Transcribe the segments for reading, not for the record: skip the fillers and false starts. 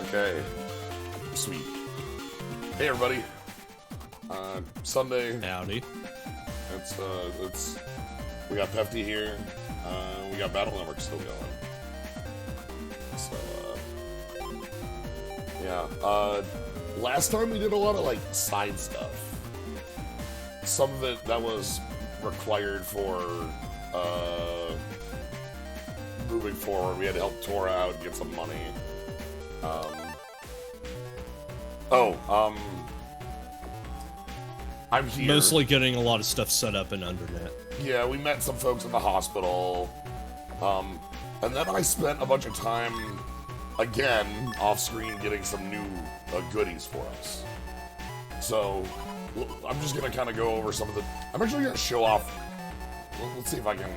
Okay. Sweet. Hey everybody. Sunday. Howdy. It's we got Hefty here. We got Battle Network still going. So yeah. Last time we did a lot of like side stuff. Some of it that was required for moving forward. We had to help Tora out and get some money. I'm here. Mostly getting a lot of stuff set up in Undernet. Yeah, we met some folks in the hospital. And then I spent a bunch of time, again, off-screen getting some new goodies for us. So, I'm just going to kind of go over some of the... I'm actually going to show off... Let's see if I can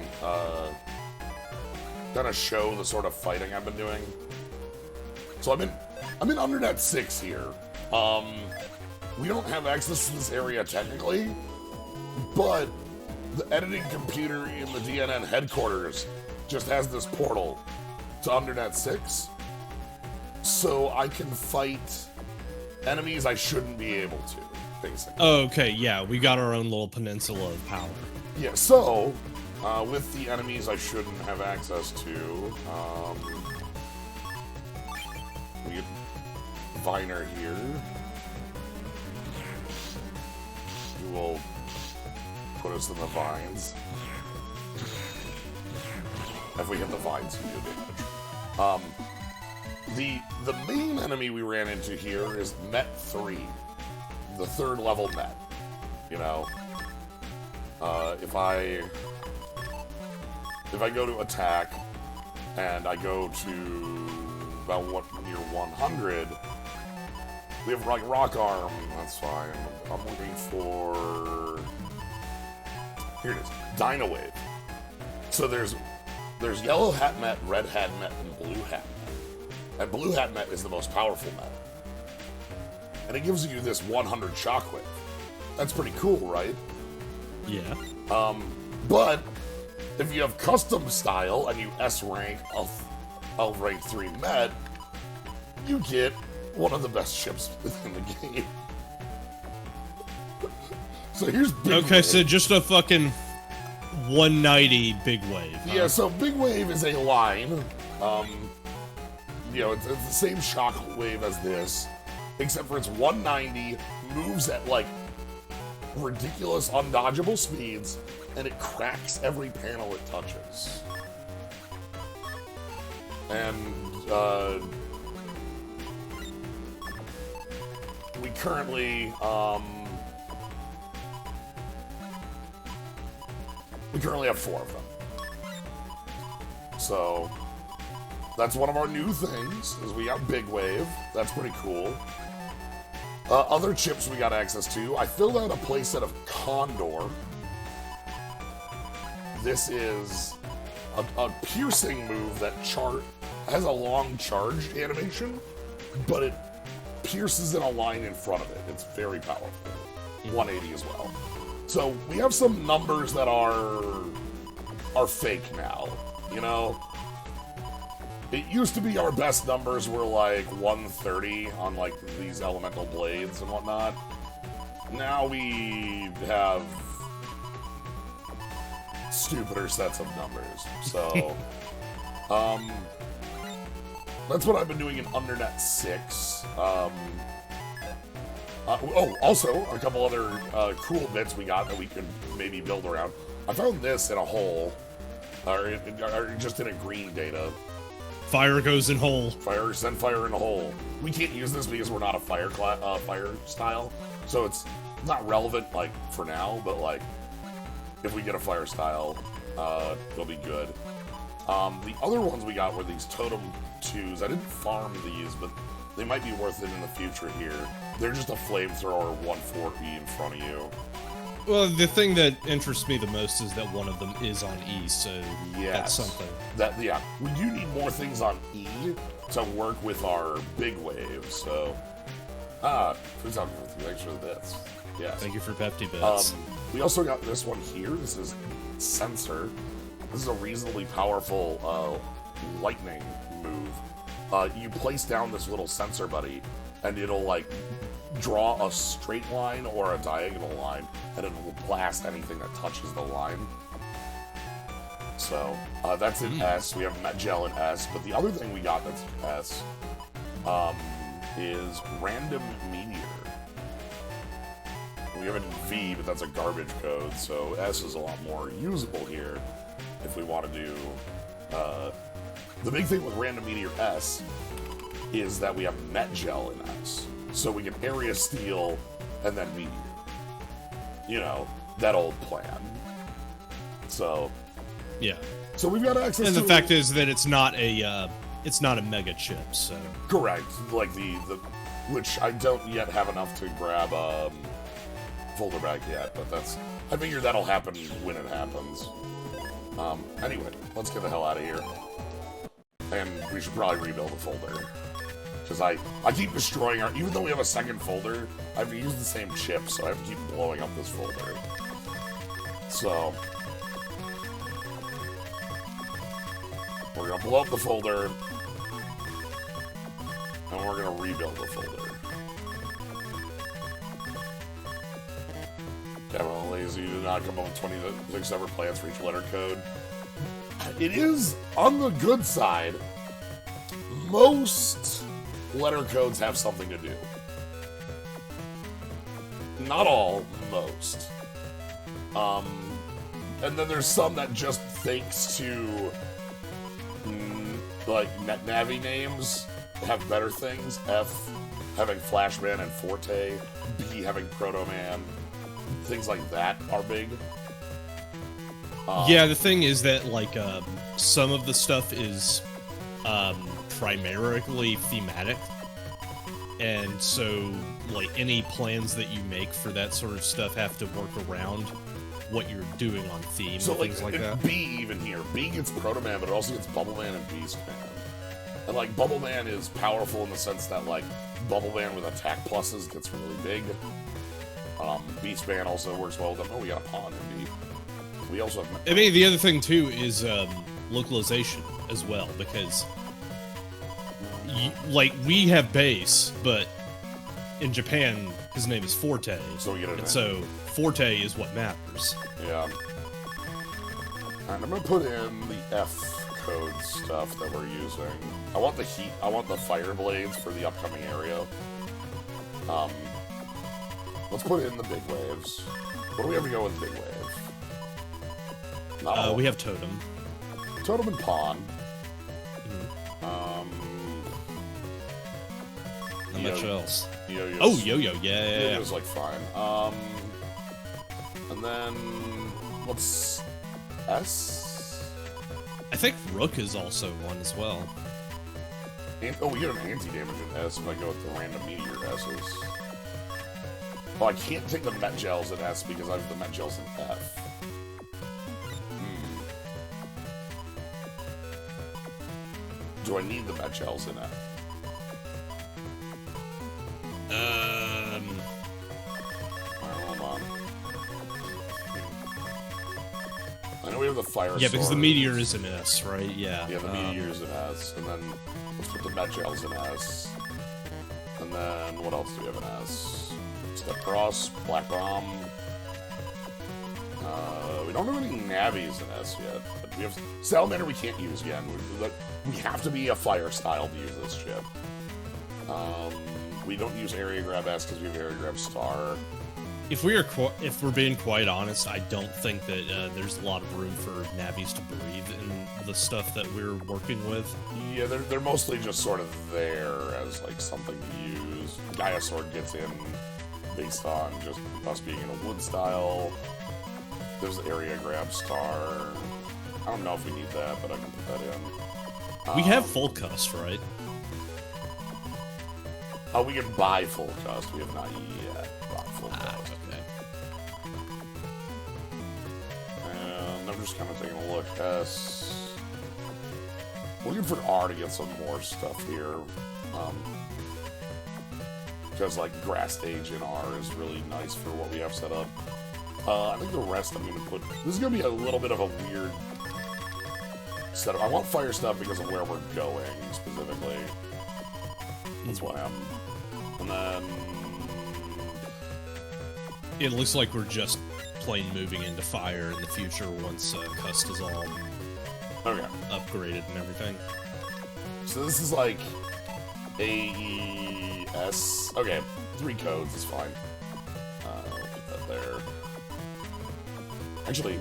kind of show the sort of fighting I've been doing. So I'm in Undernet 6 here. We don't have access to this area technically, but the editing computer in the DNN headquarters just has this portal to Undernet 6, so I can fight enemies I shouldn't be able to, basically. Oh, okay, yeah, we got our own little peninsula of power. Yeah, so, with the enemies I shouldn't have access to, we get Viner here. Who will put us in the vines. If we hit the vines, we do damage. The main enemy we ran into here is Met 3. The 3rd level Met. You know? If I go to attack, and I go to about near 100, we have like Rock Arm, that's fine. I'm looking for... Here it is, Dino Wave. So there's Yellow Hat Met, Red Hat Met, and Blue Hat Met. And Blue Hat Met is the most powerful Met. And it gives you this 100 Shockwave. That's pretty cool, right? Yeah. But if you have Custom Style and you S-rank a rank 3 Met, you get one of the best ships in the game. So here's Big Wave. Okay, so just a fucking 190 Big Wave. Huh? Yeah, so Big Wave is a line. You know, it's the same shock wave as this, except for it's 190, moves at like ridiculous undodgeable speeds, and it cracks every panel it touches. And we currently have 4 of them. So that's one of our new things, is we got Big Wave. That's pretty cool. Other chips we got access to. I filled out a playset of Condor. This is a piercing move that has a long charge animation, but it pierces in a line in front of it. It's very powerful. 180 as well. So we have some numbers that are fake now, you know? It used to be our best numbers were like 130 on like these elemental blades and whatnot. Now we have stupider sets of numbers. So, that's what I've been doing in Undernet 6. Also, a couple other cool bits we got that we could maybe build around. I found this in a hole, or just in a green data. Fire goes in hole. Send fire in a hole. We can't use this because we're not a fire style, so it's not relevant, like, for now, but, like, if we get a fire style, it'll be good. The other ones we got were these Totem 2s. I didn't farm these, but they might be worth it in the future here. They're just a flamethrower 140 in front of you. Well, the thing that interests me the most is that one of them is on E, so that's something. Yeah, we do need more things on E to work with our Big Wave, so... Please help me with the extra bits. Yes. Thank you for Pepti Bits. We also got this one here. This is Sensor. This is a reasonably powerful lightning move. You place down this little sensor buddy, and it'll like draw a straight line or a diagonal line, and it will blast anything that touches the line. So that's in S. We have Met Gel in S, but the other thing we got that's S is Random Meteor. We have it in V, but that's a garbage code, so S is a lot more usable here if we want to do... the big thing with Random Meteor S is that we have Met Gel in S. So we can Area Steal and then Meteor. You know, that old plan. So... yeah. So we've got access to... And the fact is that it's not a mega chip, so... Correct. Like the which I don't yet have enough to grab folder back yet, but that's... I figure that'll happen when it happens. Anyway, let's get the hell out of here. And we should probably rebuild the folder. Because I keep destroying our... Even though we have a second folder, I've used the same chip, so I have to keep blowing up this folder. So... we're gonna blow up the folder, and we're gonna rebuild the folder. Kevin Lazy did not come up with 26 separate plans for each letter code. It is, on the good side, most letter codes have something to do. Not all, most. And then there's some that just thanks to like NetNavi names have better things. F having Flashman and Forte, B having Protoman, things like that are big. Yeah, the thing is that like some of the stuff is primarily thematic, and so like any plans that you make for that sort of stuff have to work around what you're doing on theme, so and things like that. B even here. B gets Protoman, but it also gets Bubbleman and Beastman. And like Bubbleman is powerful in the sense that like Bubbleman with attack pluses gets really big. Beastman also works well with them. Oh, we got a pawn in B. We also have... I mean, the other thing too is localization as well, because like we have base, but in Japan his name is Forte. So we get it. So Forte is what matters. Yeah. And I'm gonna put in the F code stuff that we're using. I want the heat. I want the fire blades for the upcoming area. Let's put in the big waves. What do we ever go with big wave? We have Totem. Totem and Pawn. How much else? Yo-Yo's. Oh, Yo-Yo, yeah. Yo-Yo's like fine. And then what's S? I think Rook is also one as well. Oh, we get an anti-damage in S if I go with the random meteor S's. Oh, I can't take the Met Gels in S because I have the Met Gels in F. Do I need the Met Gels in F? Hold on. I know we have the fire. Yeah, because the meteor is an S, right? Yeah. Yeah, the meteor is an S, and then let's put the Met Gels in S. And then what else do we have in S? Step Cross, Black Bomb. We don't have any Navis in S yet, but we have Salamander. We can't use again. We have to be a fire style to use this chip. We don't use Area Grab S because we have Area Grab Star. If we're being quite honest, I don't think that there's a lot of room for Navis to breathe in the stuff that we're working with. Yeah, they're mostly just sort of there as like something to use. Gaia Sword gets in based on just us being in a wood style. There's the Area Grab Star. I don't know if we need that, but I can put that in. We have full cust, right? Oh, we can buy full cust. We have not yet bought full cust. Okay. And I'm just kind of taking a look. S. Looking for R to get some more stuff here. because like grass stage in R is really nice for what we have set up. I think the rest I'm gonna put. This is gonna be a little bit of a weird setup. I want fire stuff because of where we're going specifically. That's why I'm. And then it looks like we're just plain moving into fire in the future once Cust is all upgraded and everything. So this is like AES. Okay, 3 codes is fine. I'll put that there. Actually,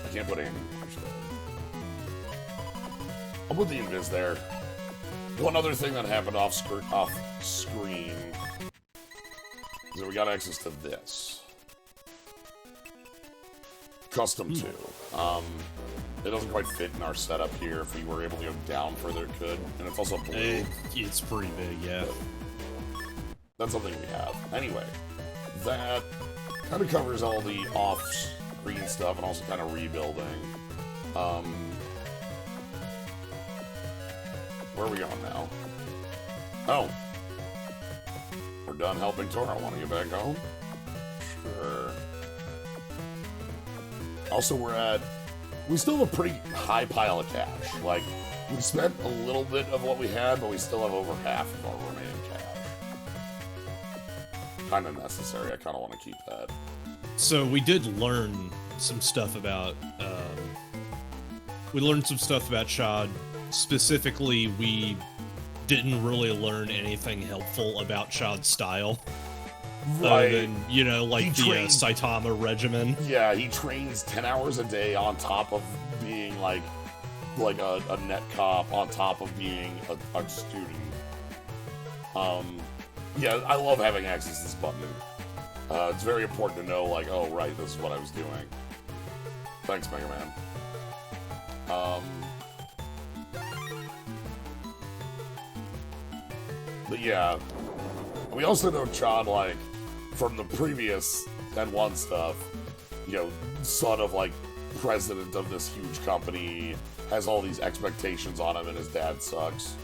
I can't put in. Actually, I'll put the invis there. One other thing that happened off screen is that we got access to this. Custom 2. It doesn't quite fit in our setup here. If we were able to go down further, it could. And it's also blue. It's pretty big, yeah. But that's something we have. Anyway, that kind of covers all the off-screen stuff and also kind of rebuilding. Where are we going now? Oh. We're done helping Tora. I want to get back home? Sure. Also, we still have a pretty high pile of cash. Like, we spent a little bit of what we had, but we still have over half of our remaining cash. Kind of necessary. I kind of want to keep that. So we did learn some stuff about, Chad. Specifically, we didn't really learn anything helpful about Chad's style. Right. Other than, you know, like the Saitama regimen. Yeah, he trains 10 hours a day on top of being like a net cop, on top of being a student. Yeah, I love having access to this button. It's very important to know, like, oh, right, this is what I was doing. Thanks, Megaman. But yeah, we also know Chad, like, from the previous N1 stuff, you know, son of, like, president of this huge company, has all these expectations on him, and his dad sucks.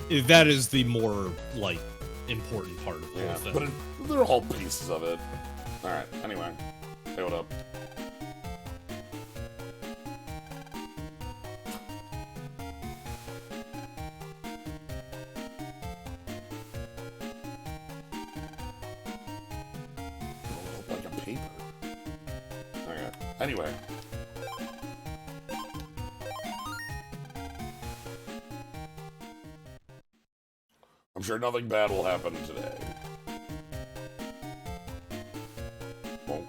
That is the more, like, important part of the whole thing. But they're all pieces of it. Alright, anyway. Hey, what up? Like a paper. Okay, anyway. I'm sure nothing bad will happen today. Won't.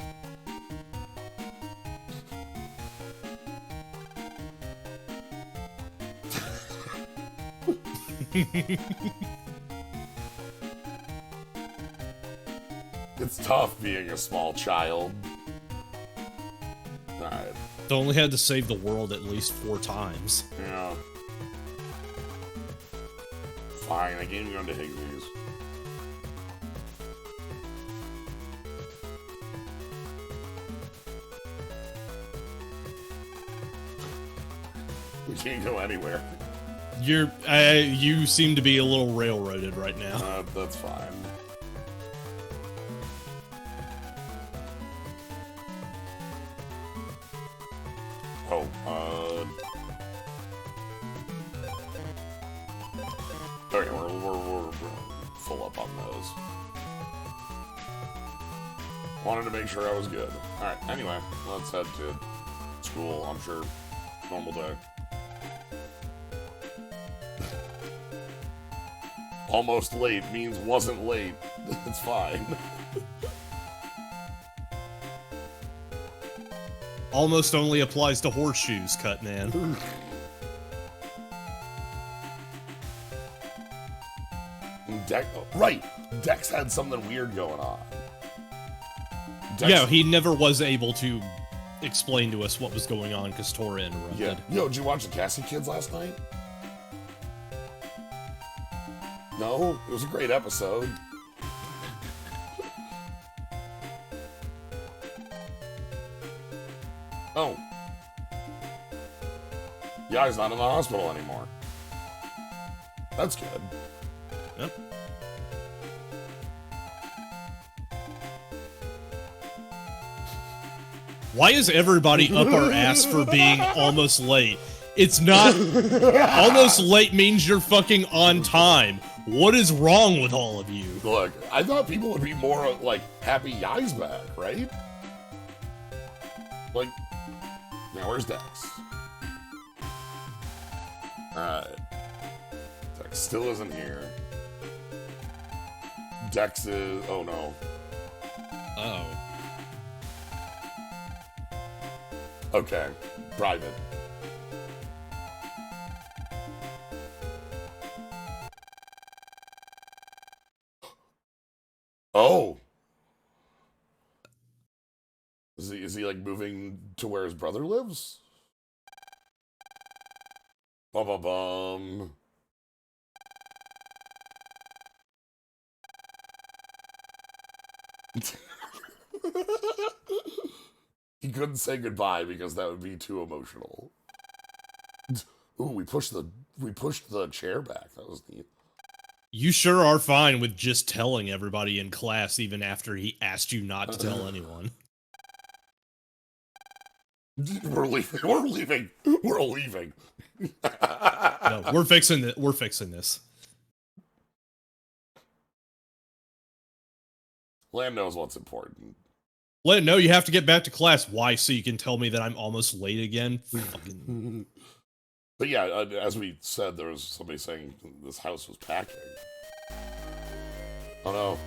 It's tough being a small child. Alright. They only had to save the world at least 4 times. Yeah. Fine, I can't go into Higby's. We can't go anywhere. You seem to be a little railroaded right now. That's fine. Okay, we're full up on those. Wanted to make sure I was good. Alright, anyway, let's head to school, I'm sure. Normal day. Almost late means wasn't late. It's fine. Almost only applies to horseshoes, Cut Man. Right! Dex had something weird going on. Yeah, he never was able to explain to us what was going on because Tora interrupted. Yeah. Yo, did you watch the Cassie Kids last night? No? It was a great episode. Oh. Yeah, he's not in the hospital anymore. That's good. Yep. Why is everybody up our ass for being almost late? It's not... almost late means you're fucking on time. What is wrong with all of you? Look, I thought people would be more, like, happy Yai's back, right? Like, now where's Dex? Alright. Dex still isn't here. Dex is... oh no. Oh. Okay. Private. Oh! Is he like moving to where his brother lives? Bum bum bum. He couldn't say goodbye because that would be too emotional. Ooh, we pushed the chair back. That was neat. You sure are fine with just telling everybody in class even after he asked you not to tell anyone. We're leaving. We're leaving. We're leaving. No, we're fixing it. We're fixing this. Lan knows what's important. Len, no, you have to get back to class. Why? So you can tell me that I'm almost late again? Fucking... But yeah, as we said, there was somebody saying this house was packing. Oh no.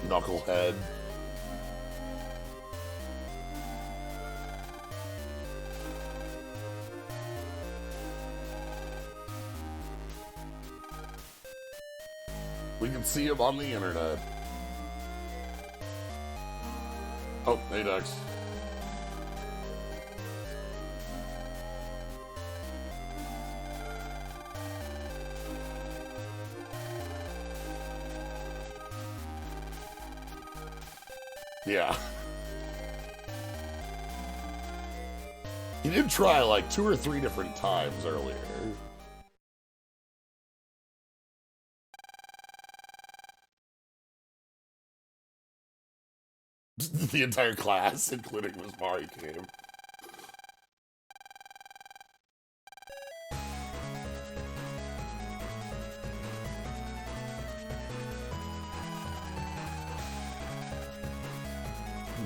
Knucklehead. We can see him on the internet. Oh, hey, Dex. Yeah. He did try like 2 or 3 different times earlier. The entire class, including Miss Mari, came.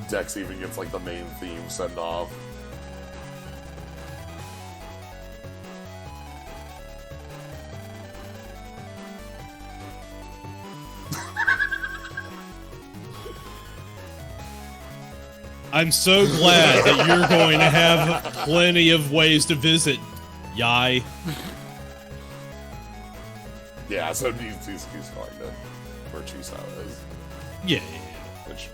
Dex even gets like the main theme send off. I'm so glad that you're going to have plenty of ways to visit, Yai. Yeah, so he's going to where Chisao is. Yeah. Which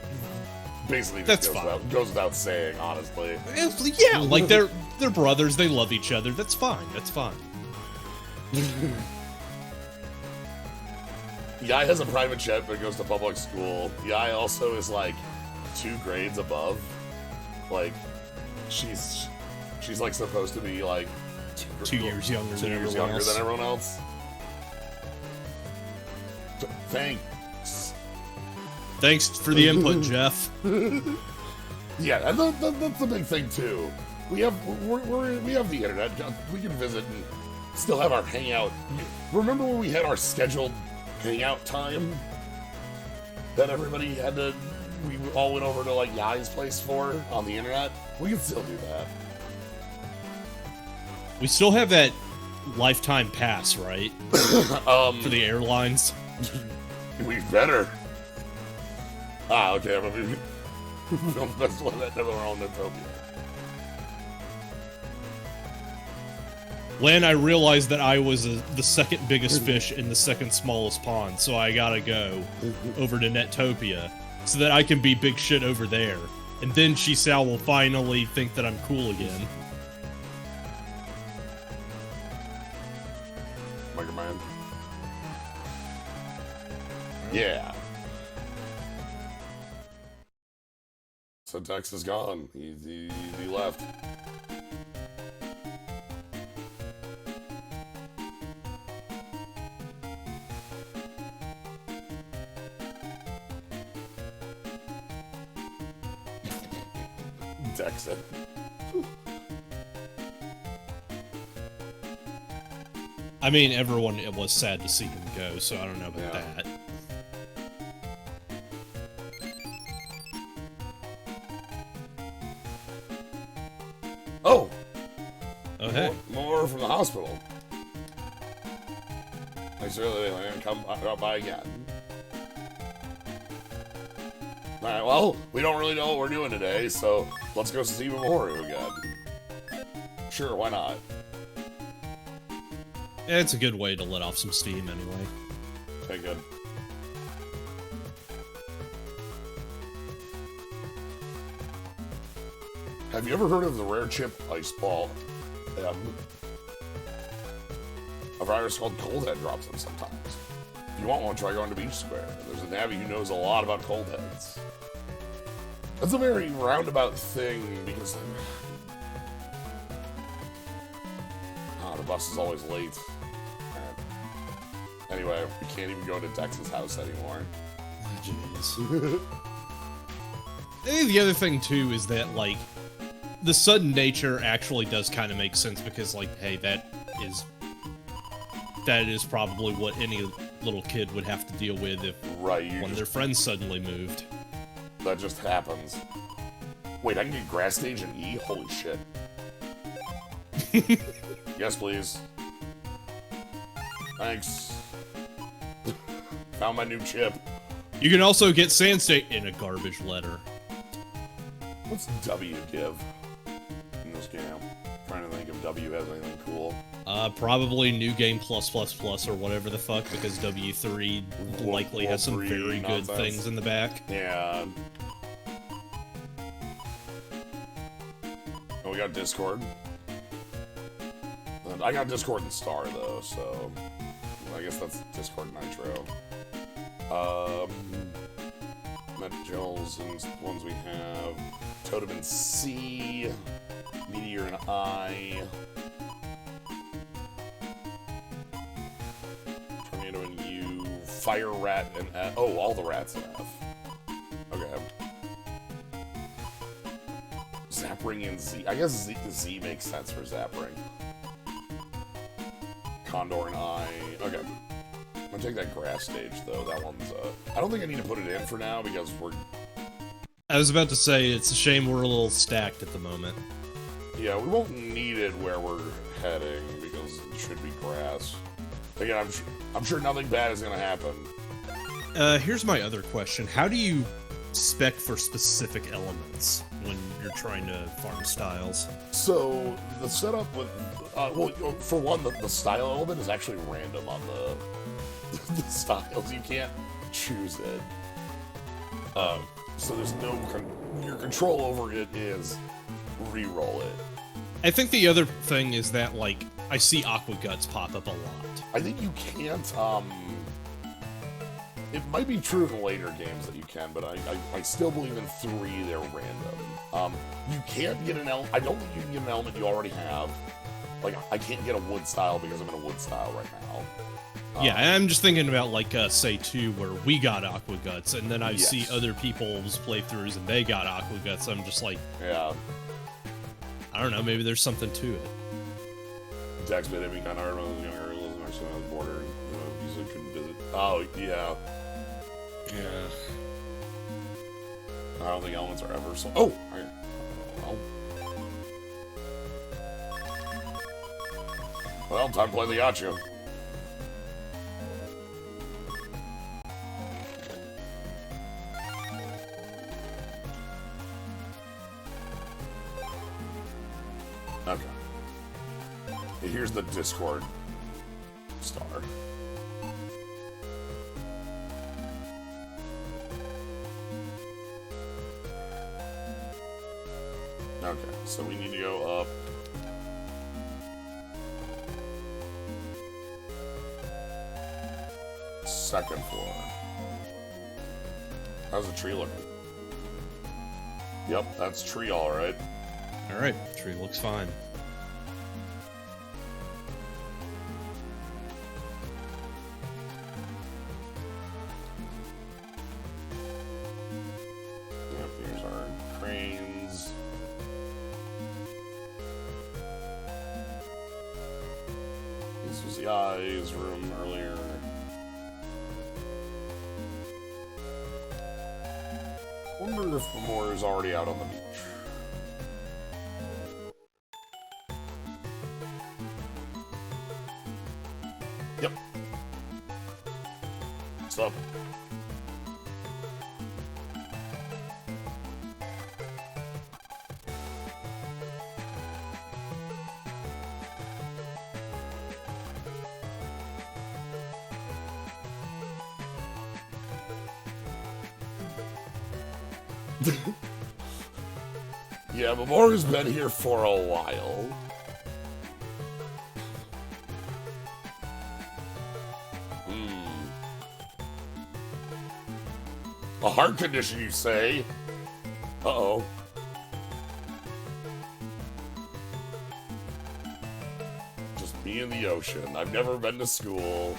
basically That's just goes without saying, honestly. Yeah, like they're brothers, they love each other. That's fine. That's fine. Yai has a private jet but goes to public school. Yai also is like 2 grades above. Like she's like supposed to be like 2 years younger than everyone else. Thanks. Thanks for the input, Jeff. Yeah, and that's the big thing too. We have the internet. We can visit and still have our hangout. Remember when we had our scheduled hangout time that everybody had to? We all went over to like Yai's place for on the internet. We can still do that. We still have that lifetime pass, right? For the airlines. We better. Ah, okay. I mean, that's one that never owned Utopia. When I realized that I was the second biggest fish in the second smallest pond, so I gotta go over to Netopia so that I can be big shit over there. And then Chisao will finally think that I'm cool again. Megaman. Yeah. So Dex is gone. He left. Dex it. I mean, everyone, it was sad to see him go, so I don't know about that. Oh! Oh, hey. More from the hospital. Like, really, they're gonna come by again. Alright, well, we don't really know what we're doing today, so let's go see Memorial again. Sure, why not? Yeah, it's a good way to let off some steam anyway. Okay, good. Have you ever heard of the rare chip ice ball? A virus called Cold Head drops them sometimes. If you want one, try going to Beach Square. There's a Navi who knows a lot about cold heads. That's a very roundabout thing because the bus is always late. Anyway, we can't even go to Dex's house anymore. Jeez. I think the other thing too is that like the sudden nature actually does kind of make sense because like, hey, that is probably what any little kid would have to deal with if one of their friends suddenly moved. That just happens. Wait, I can get grass stage and E? Holy shit. Yes, please. Thanks. Found my new chip. You can also get sand state in a garbage letter. What's W give in this game? I'm trying to think if W has anything cool. Probably New Game Plus Plus Plus or whatever the fuck, because W3 likely has some very good things in the back. Yeah. Oh, we got Discord. I got Discord and Star, though, so I guess that's Discord Nitro. Met Gels and ones we have. Totem and C. Meteor and I. Tornado and U. Fire Rat and F. Oh, all the rats in F. Okay. Zapring and Z. I guess Z makes sense for Zapring. Condor and I. Okay. I'm gonna take that grass stage, though. That one's, I don't think I need to put it in for now, because we're... I was about to say, it's a shame we're a little stacked at the moment. Yeah, we won't need it where we're heading, because it should be grass. Again, I'm sure nothing bad is gonna happen. Here's my other question. How do you spec for specific elements when you're trying to farm styles? So, the setup with... well, for one, the style element is actually random on the styles. You can't choose it. So there's no... your control over it is re-roll it. I think the other thing is that, like, I see Aqua Guts pop up a lot. I think you can't, it might be true in later games that you can, but I still believe in 3 they're random. You can't get an element... I don't think you can get an element you already have. Like, I can't get a wood style because I'm in a wood style right now. Yeah, I'm just thinking about, like, say 2, where we got Aqua Guts, and then I see other people's playthroughs and they got Aqua Guts. I'm just like... Yeah. I don't know, maybe there's something to it. Dex bit hit me kind of hard when I was younger. He lives next to the border. You know, usually couldn't visit. Oh, yeah. Yeah. I don't think elements are ever so... Oh! Well, time to play the Yachu. Okay. Here's the Discord star. Okay, so we need to go up. Second floor. How's the tree looking? Yep, that's tree alright. Alright, tree looks fine. Yep, here's our cranes. Ziai's room earlier. Wonder if Mamor is already out on the beach. Yep. What's up? Yeah, Mamor's been here for a while. A heart condition, you say? Uh-oh. Just me and the ocean. I've never been to school.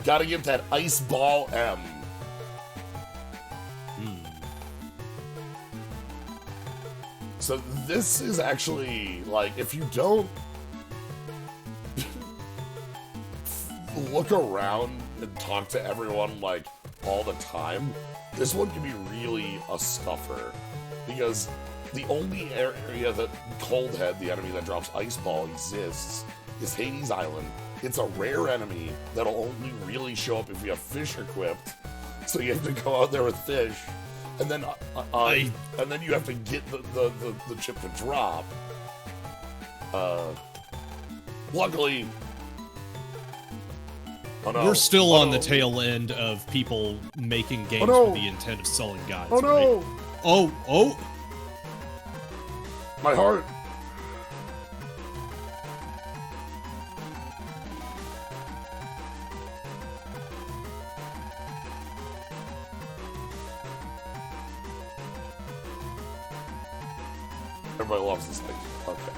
Gotta get that ice ball M. So this is actually, like, if you don't look around and talk to everyone, like, all the time, this one can be really a stuffer. Because the only area that Coldhead, the enemy that drops Ice Ball, exists is Hades Island. It's a rare enemy that'll only really show up if you have fish equipped. So you have to go out there with fish, and then you have to get the chip to drop. Luckily, oh no, we're still oh on no. the tail end of people making games no. with the intent of selling guides. Oh no! Right? Oh! My heart. Everybody loves this thing. Okay.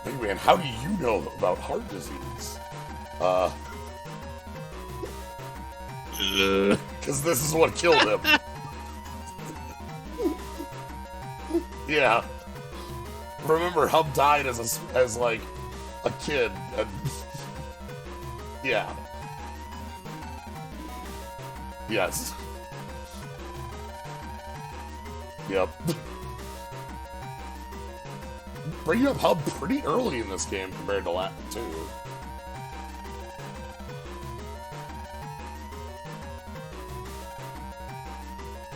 Megaman, how do you know about heart disease? Because this is what killed him. Yeah. Remember, Hub died as like a kid, and yeah. Yes. Yep. Bringing up Hub pretty early in this game compared to last 2.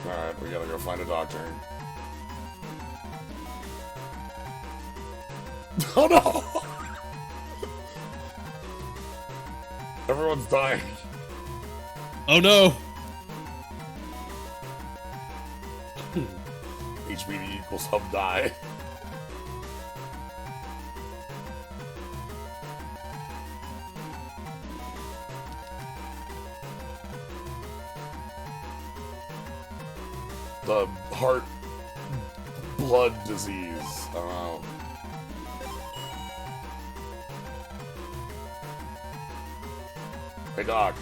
Alright, we gotta go find a doctor. Oh no! Everyone's dying. Oh no! HBD equals Hub die. The heart blood disease. Hey, Doc.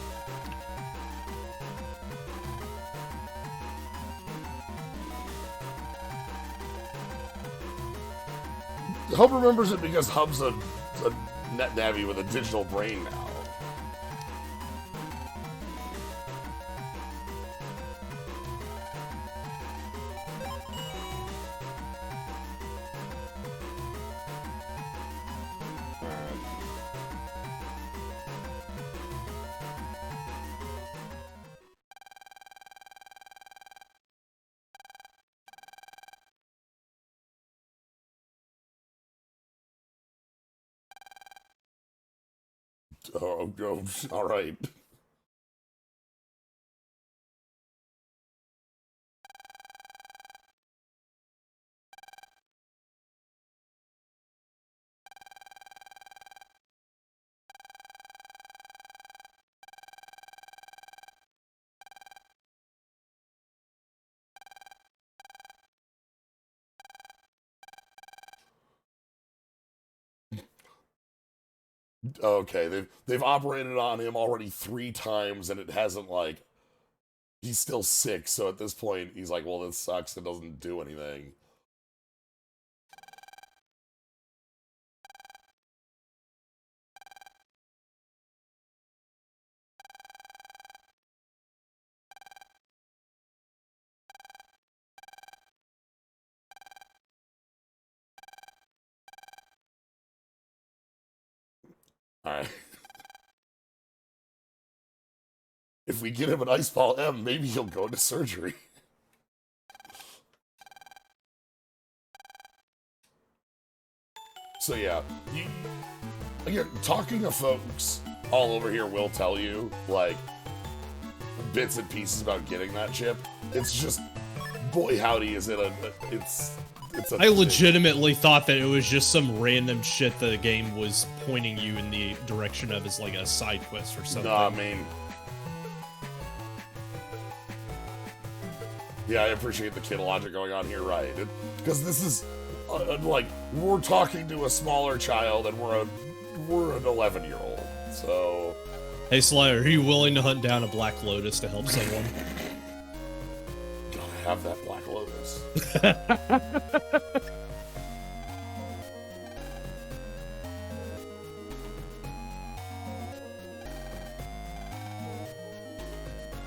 Hub remembers it because Hub's a net navvy with a digital brain now. Oh, all right. Okay, they've operated on him already 3 times, and it hasn't like he's still sick. So at this point, he's like, well, this sucks. It doesn't do anything. All right. If we get him an Ice Ball M, maybe he'll go into surgery. So yeah, again, talking to folks all over here will tell you, like, bits and pieces about getting that chip. It's just, boy howdy, is it it's a I legitimately thought that it was just some random shit the game was pointing you in the direction of as like a side quest or something. No, I mean, yeah, I appreciate the kid logic going on here, right? Because this is like we're talking to a smaller child, and we're an 11-year-old. So, Hey Slayer, are you willing to hunt down a Black Lotus to help someone? gotta have that Black Lotus.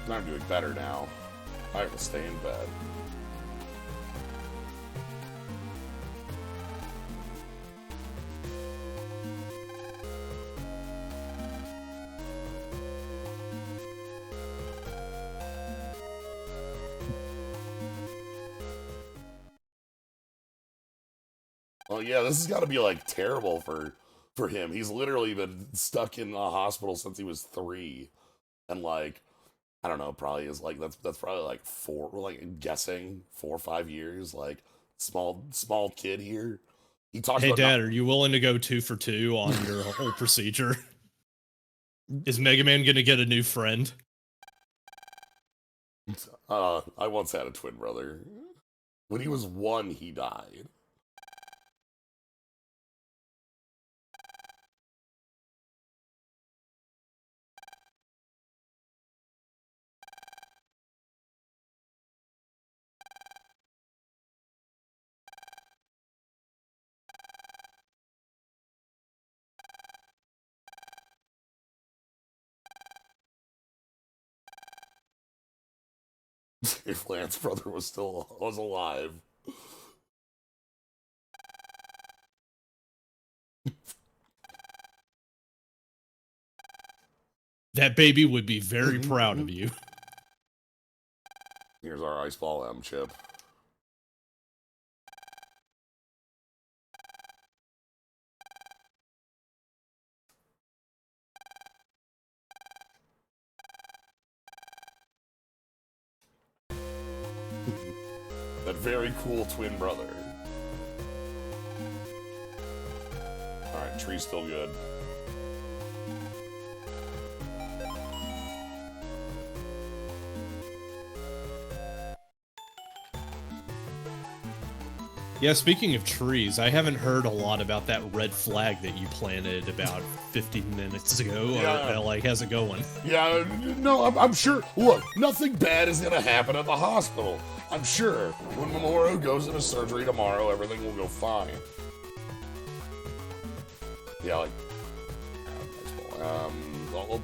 I'm doing better now. I have to stay in bed. Well, yeah, this has got to be like terrible for him. He's literally been stuck in a hospital since he was 3, and like I don't know, probably is like that's probably like 4, like guessing 4 or 5 years. Like small kid here. He talks Hey about Dad, are you willing to go 2 for 2 on your whole procedure? Is Megaman gonna get a new friend? I once had a twin brother. When he was 1, he died. If Lance's brother was alive. That baby would be very proud of you. Here's our Ice Ball M chip. That very cool twin brother. Alright, tree's still good. Yeah, speaking of trees, I haven't heard a lot about that red flag that you planted about 15 minutes ago. Yeah. Like, how's it going? Yeah, no, I'm sure. Look, nothing bad is gonna happen at the hospital. I'm sure when Mamoru goes into surgery tomorrow, everything will go fine. Yeah, like, well,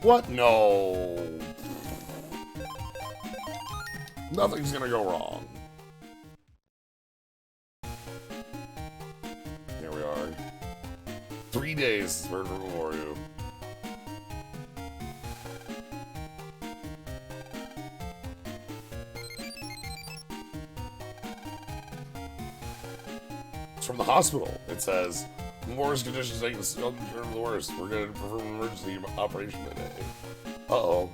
what? No. Nothing's gonna go wrong. Here we are. 3 days for Mamoru. It's from the hospital. It says, Mamoru's condition is taking the worst. We're going to perform an emergency operation today. Uh-oh.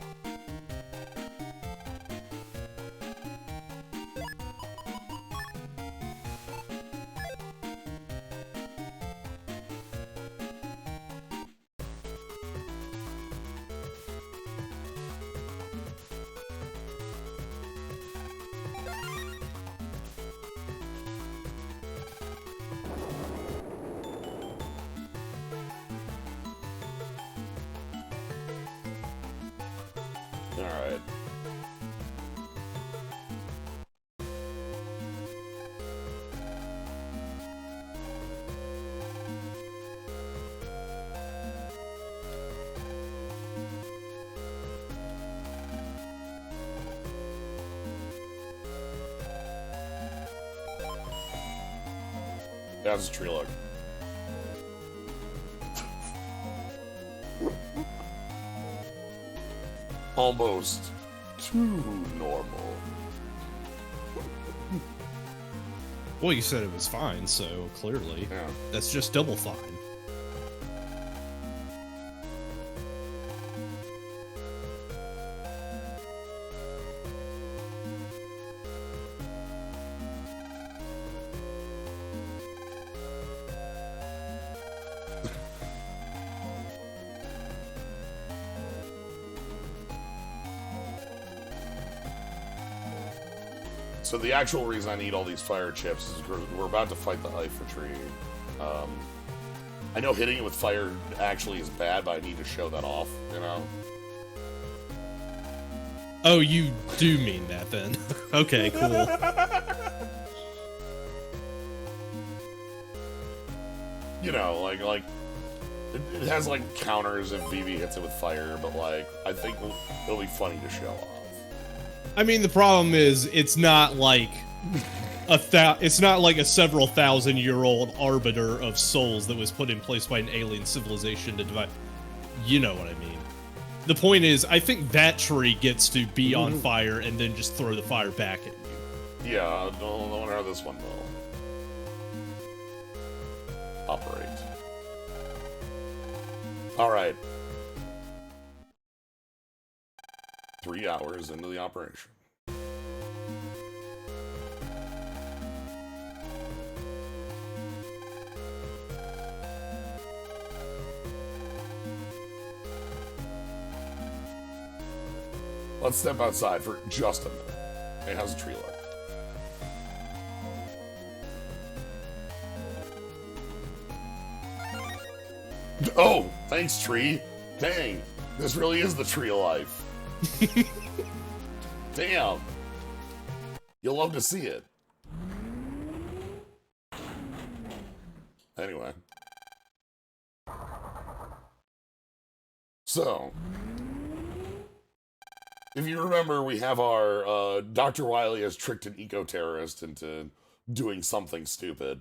Alright. That's a tree look. Almost too normal. Well, you said it was fine, so clearly. Yeah. That's just double fine. So the actual reason I need all these fire chips is we're about to fight the infantry. I know hitting it with fire actually is bad, but I need to show that off, you know? Oh, you do mean that then. Okay, cool. You know, like it has like counters if VV hits it with fire, but like I think it'll be funny to show off. I mean, the problem is, it's not like it's not like a several thousand-year-old arbiter of souls that was put in place by an alien civilization to divide. You know what I mean. The point is, I think that tree gets to be on fire and then just throw the fire back at you. Yeah, I wonder how this one will operate. Alright. 3 hours into the operation. Let's step outside for just a minute. Hey, how's the tree look? Oh, thanks, tree. Dang, this really is the tree of life. Damn. You'll love to see it. Anyway. So, if you remember, we have our, Dr. Wily has tricked an eco-terrorist into doing something stupid.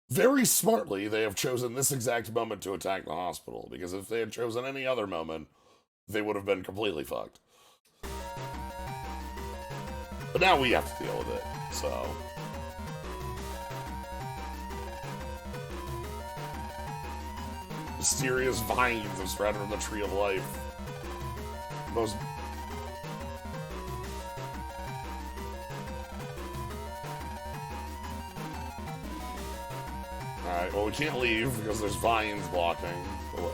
Very smartly, they have chosen this exact moment to attack the hospital, because if they had chosen any other moment, they would have been completely fucked. But now we have to deal with it, so... Mysterious vines have spread from the Tree of Life. Most... Alright, well we can't leave because there's vines blocking the way.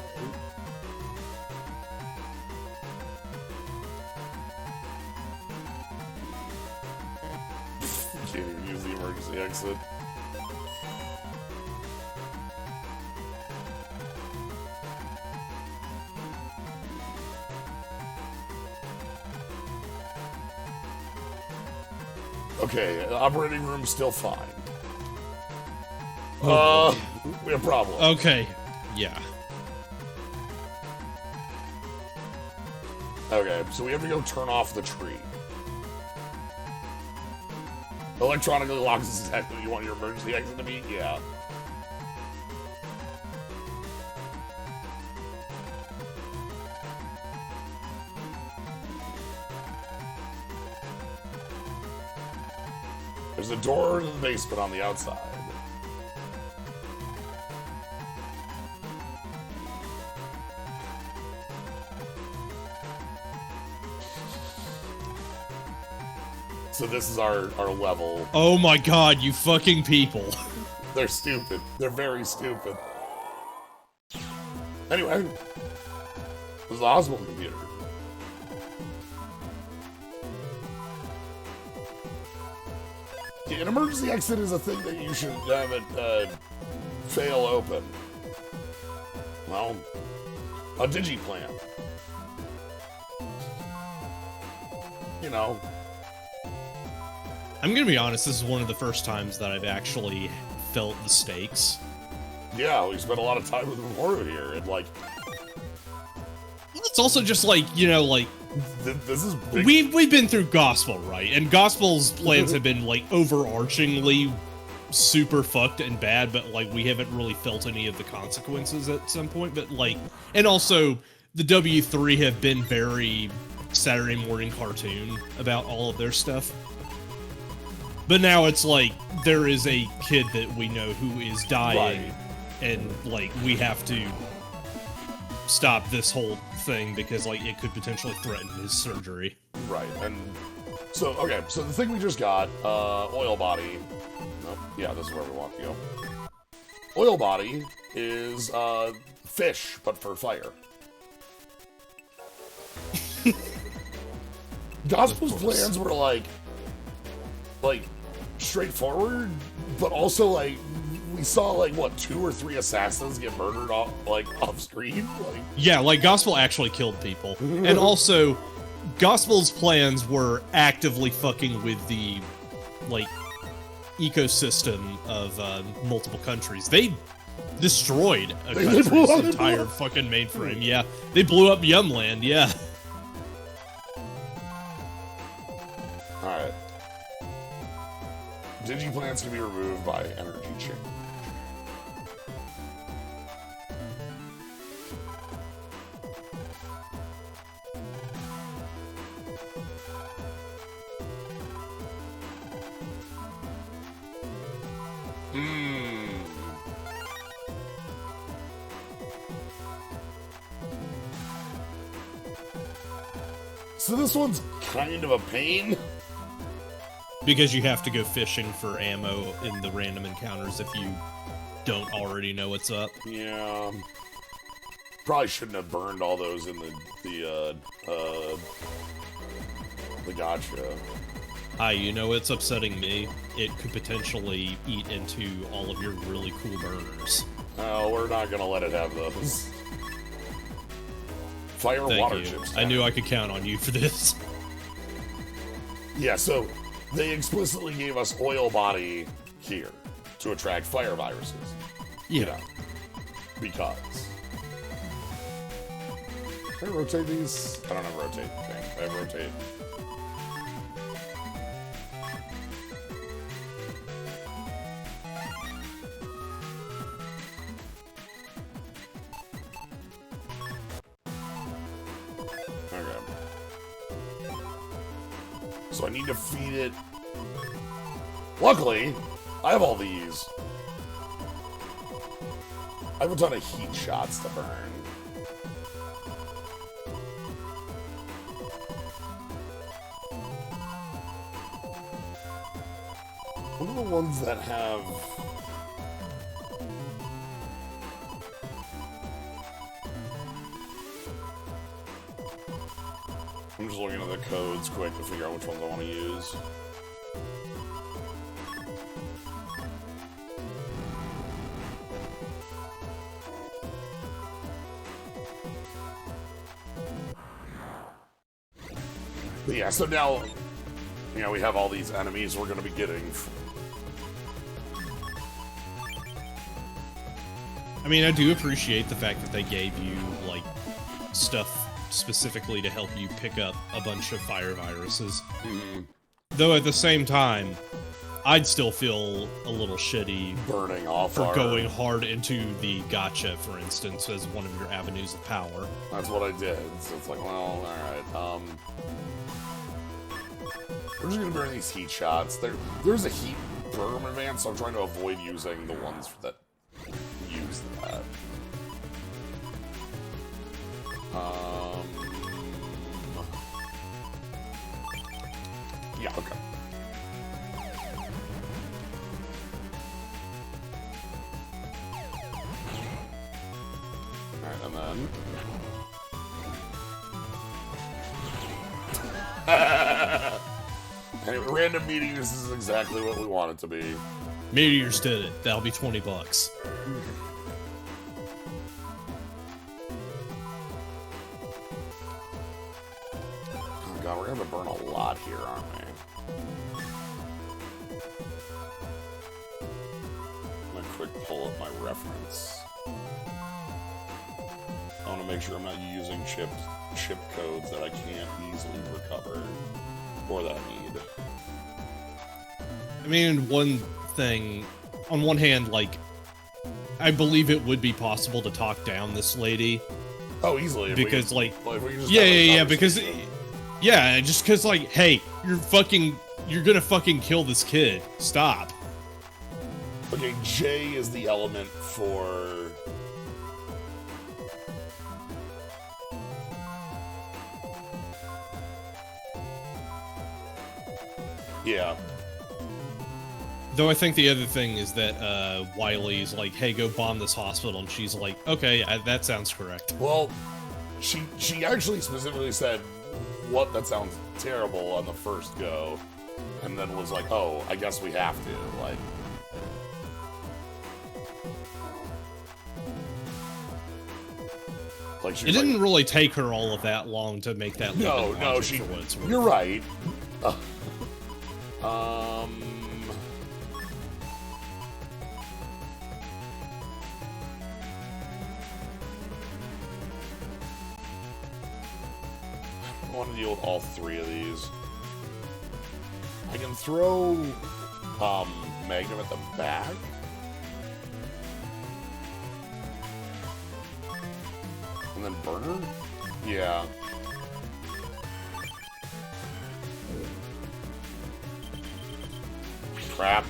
Can't even use the emergency exit. Okay, the operating room's still fine. We have a problem. Okay, yeah. Okay, so we have to go turn off the tree. Electronically locks is exactly what you want your emergency exit to be? Yeah. There's a door to the basement on the outside. So this is our level. Oh my god, you fucking people. They're stupid. They're very stupid. Anyway, this is the hospital computer. Yeah, an emergency exit is a thing that you should have it fail open. Well, a digiplant. You know. I'm gonna be honest, this is one of the first times that I've actually felt the stakes. Yeah, we spent a lot of time with Memorial here, and like... It's also just like, you know, like... This is big. We've been through Gospel, right? And Gospel's plans have been, like, overarchingly super fucked and bad, but, like, we haven't really felt any of the consequences at some point, but, like... And also, the W3 have been very Saturday morning cartoon about all of their stuff. But now it's like, there is a kid that we know who is dying, Right. and, like, we have to stop this whole thing because, like, it could potentially threaten his surgery. Right, and so, okay, so the thing we just got, oil body. Nope, yeah, this is where we want to go. Oil body is, fish, but for fire. Gospel's plans were like, straightforward, but also, like, we saw, like, what, 2 or 3 assassins get murdered off screen? Like... Yeah, like, Gospel actually killed people. And also, Gospel's plans were actively fucking with the, like, ecosystem of multiple countries. They destroyed a country's entire fucking mainframe. Yeah, they blew up Yumland, yeah. Alright. Digiplants can be removed by energy change. So this one's kind of a pain. Because you have to go fishing for ammo in the random encounters if you don't already know what's up. Yeah. Probably shouldn't have burned all those in the gotcha. Hi, you know what's upsetting me? It could potentially eat into all of your really cool burners. Oh, we're not gonna let it have those. Fire Thank water you. chips. I knew I could count on you for this. Yeah, so they explicitly gave us oil body here to attract fire viruses. Yeah. You know, because. Can I rotate these? I don't have rotate. Okay, I have rotate. So I need to feed it. Luckily, I have all these. I have a ton of heat shots to burn. What are the ones that have... I'm just looking at the codes quick to figure out which ones I want to use. But yeah, so now, you know, we have all these enemies we're going to be getting. I mean, I do appreciate the fact that they gave you, like, stuff specifically to help you pick up a bunch of fire viruses. Mm-hmm. Though at the same time, I'd still feel a little shitty Burning off for our... going hard into the gotcha, for instance, as one of your avenues of power. That's what I did. So it's like, well, alright. We're just gonna burn these heat shots. There's a heat burn advance, so I'm trying to avoid using the ones that use that. Yeah, okay. Alright, and then... Anyway, random meteors is exactly what we want it to be. Meteors did it. That'll be $20. we're gonna burn a lot here, aren't we? I'm gonna quick pull up my reference. I want to make sure I'm not using chip codes that I can't easily recover or that I need. I mean, one thing, on one hand, like, I believe it would be possible to talk down this lady. Oh, easily. Because, if we just because, just because, like, hey, you're gonna fucking kill this kid. Stop. Okay, J is the element for... Yeah. Though I think the other thing is that Wiley's like, hey, go bomb this hospital, and she's like, okay, that sounds correct. Well, she actually specifically said, what, that sounds terrible on the first go, and then was like, oh, I guess we have to, like... It didn't really take her all of that long to make that leap. No, you're right. I want to deal with all three of these. I can throw Magnum at the back. And then Burner? Yeah. Crap.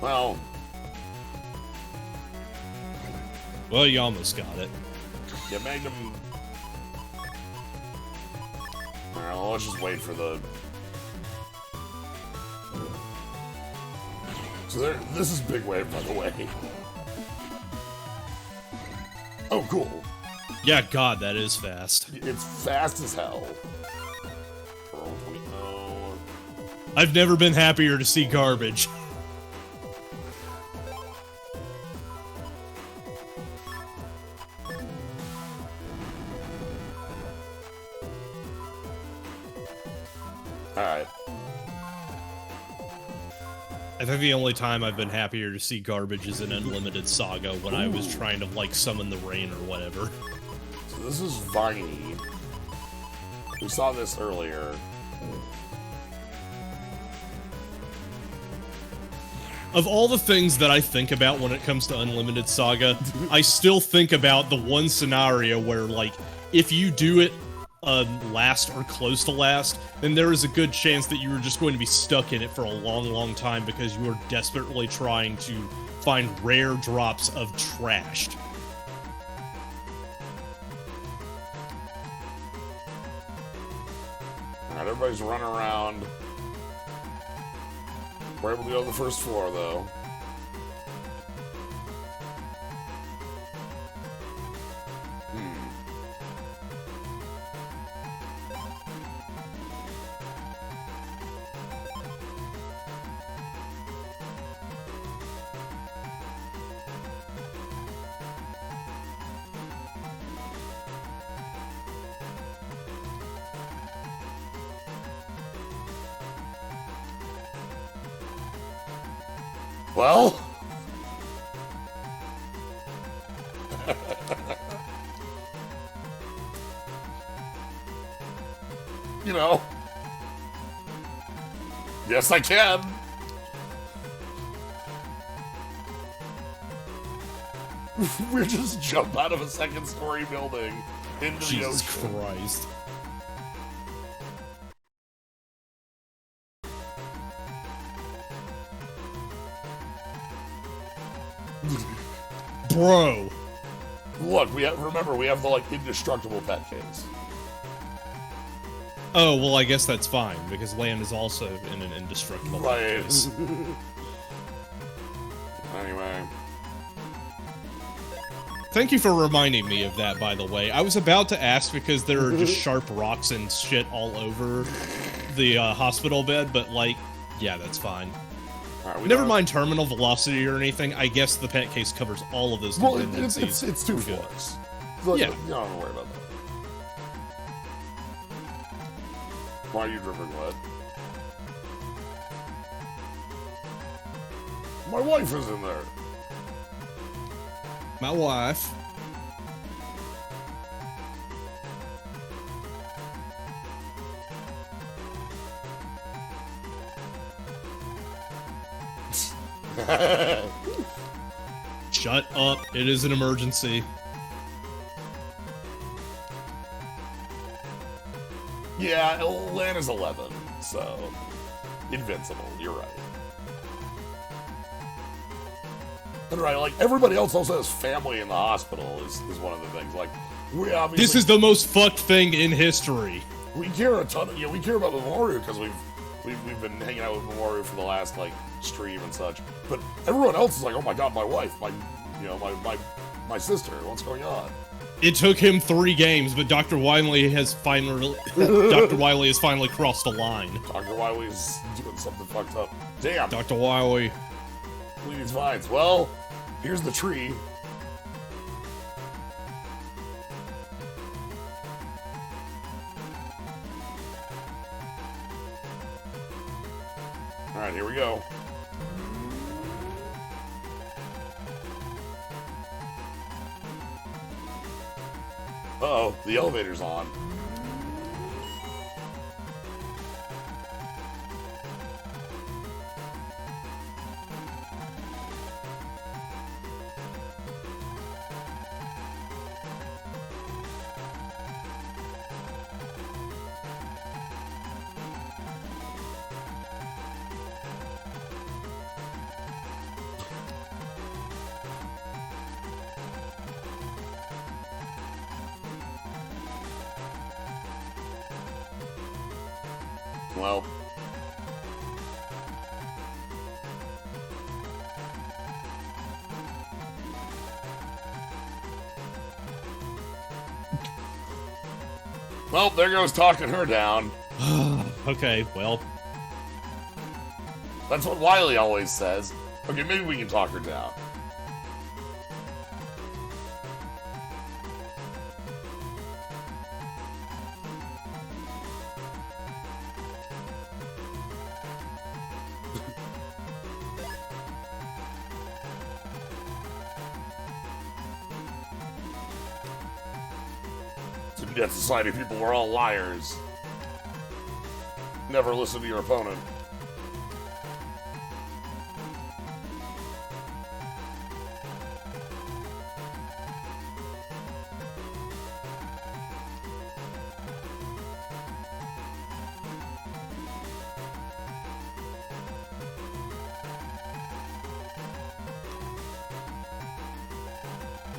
Well, you almost got it. Yeah, Magnum... Alright, well, let's just wait for the... So this is Big Wave, by the way. Oh, cool. Yeah, God, that is fast. It's fast as hell. I've never been happier to see garbage. Alright. I think the only time I've been happier to see garbage is in Unlimited Saga when I was trying to, like, summon the rain or whatever. So this is Viney. We saw this earlier. Of all the things that I think about when it comes to Unlimited Saga, I still think about the one scenario where, like, if you do it last or close to last, then there is a good chance that you are just going to be stuck in it for a long, long time because you are desperately trying to find rare drops of trashed. Alright, everybody's running around. We're able to go to the first floor, though. Well, you know, yes, I can. We just jump out of a second-story building into the ocean. Jesus Christ. Bro. Look, remember, we have the, like, indestructible pet case. Oh, well, I guess that's fine, because land is also in an indestructible pet case. Anyway. Thank you for reminding me of that, by the way. I was about to ask because there are just sharp rocks and shit all over the hospital bed, but, like, yeah, that's fine. Right, never mind terminal velocity or anything. I guess the pet case covers all of those contingencies. It's two floors. So, yeah. You don't have to worry about that. Why are you dripping wet? My wife is in there. My wife. Shut up. It is an emergency. Yeah, Atlanta's 11, so invincible. You're right. And right, like everybody else also has family in the hospital is one of the things. Like we obviously This is the most fucked thing in history. we care a ton. We care about Memoru because we've been hanging out with Memoru for the last like stream and such. But everyone else is like, oh my god, my wife, my sister. What's going on? It took him 3 games, but Dr. Wiley has finally crossed the line. Dr. Wiley's doing something fucked up. Damn. Dr. Wiley. Leave these vines. Well, here's the tree. Alright, here we go. Uh-oh, the elevator's on. Well. Well, there goes talking her down. Okay, well. That's what Wiley always says. Okay, maybe we can talk her down. That society people were all liars. Never listen to your opponent.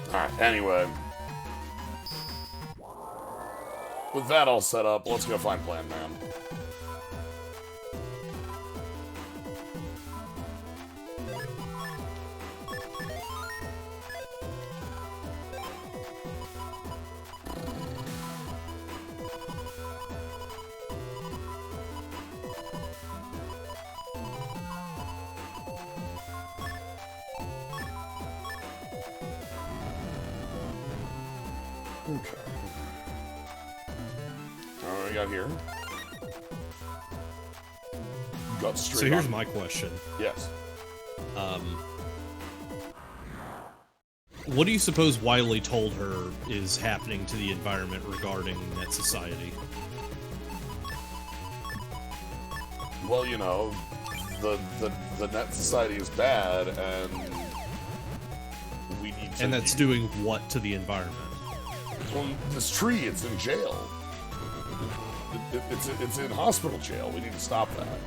Alright, anyway. With that all set up, let's go find Plantman. Okay. What do we got here? Got straight So here's on. my question. Yes. What do you suppose Wiley told her is happening to the environment regarding Net Society? Well, you know, the Net Society is bad, and we need to... And that's doing what to the environment? Well, this tree, it's in jail. It's in hospital jail. We need to stop that.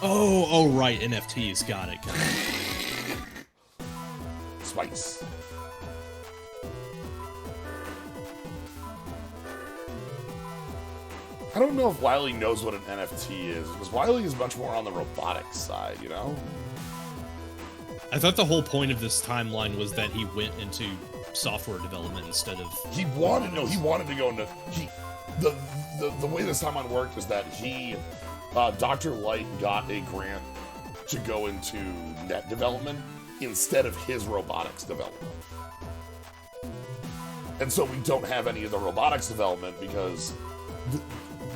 Oh, right, NFTs. Got it. Spice. I don't know if Wiley knows what an NFT is, because Wiley is much more on the robotics side, you know? I thought the whole point of this timeline was that he went into software development instead of... He wanted to go into... The way this timeline worked is that Dr. Light got a grant to go into net development instead of his robotics development. And so we don't have any of the robotics development because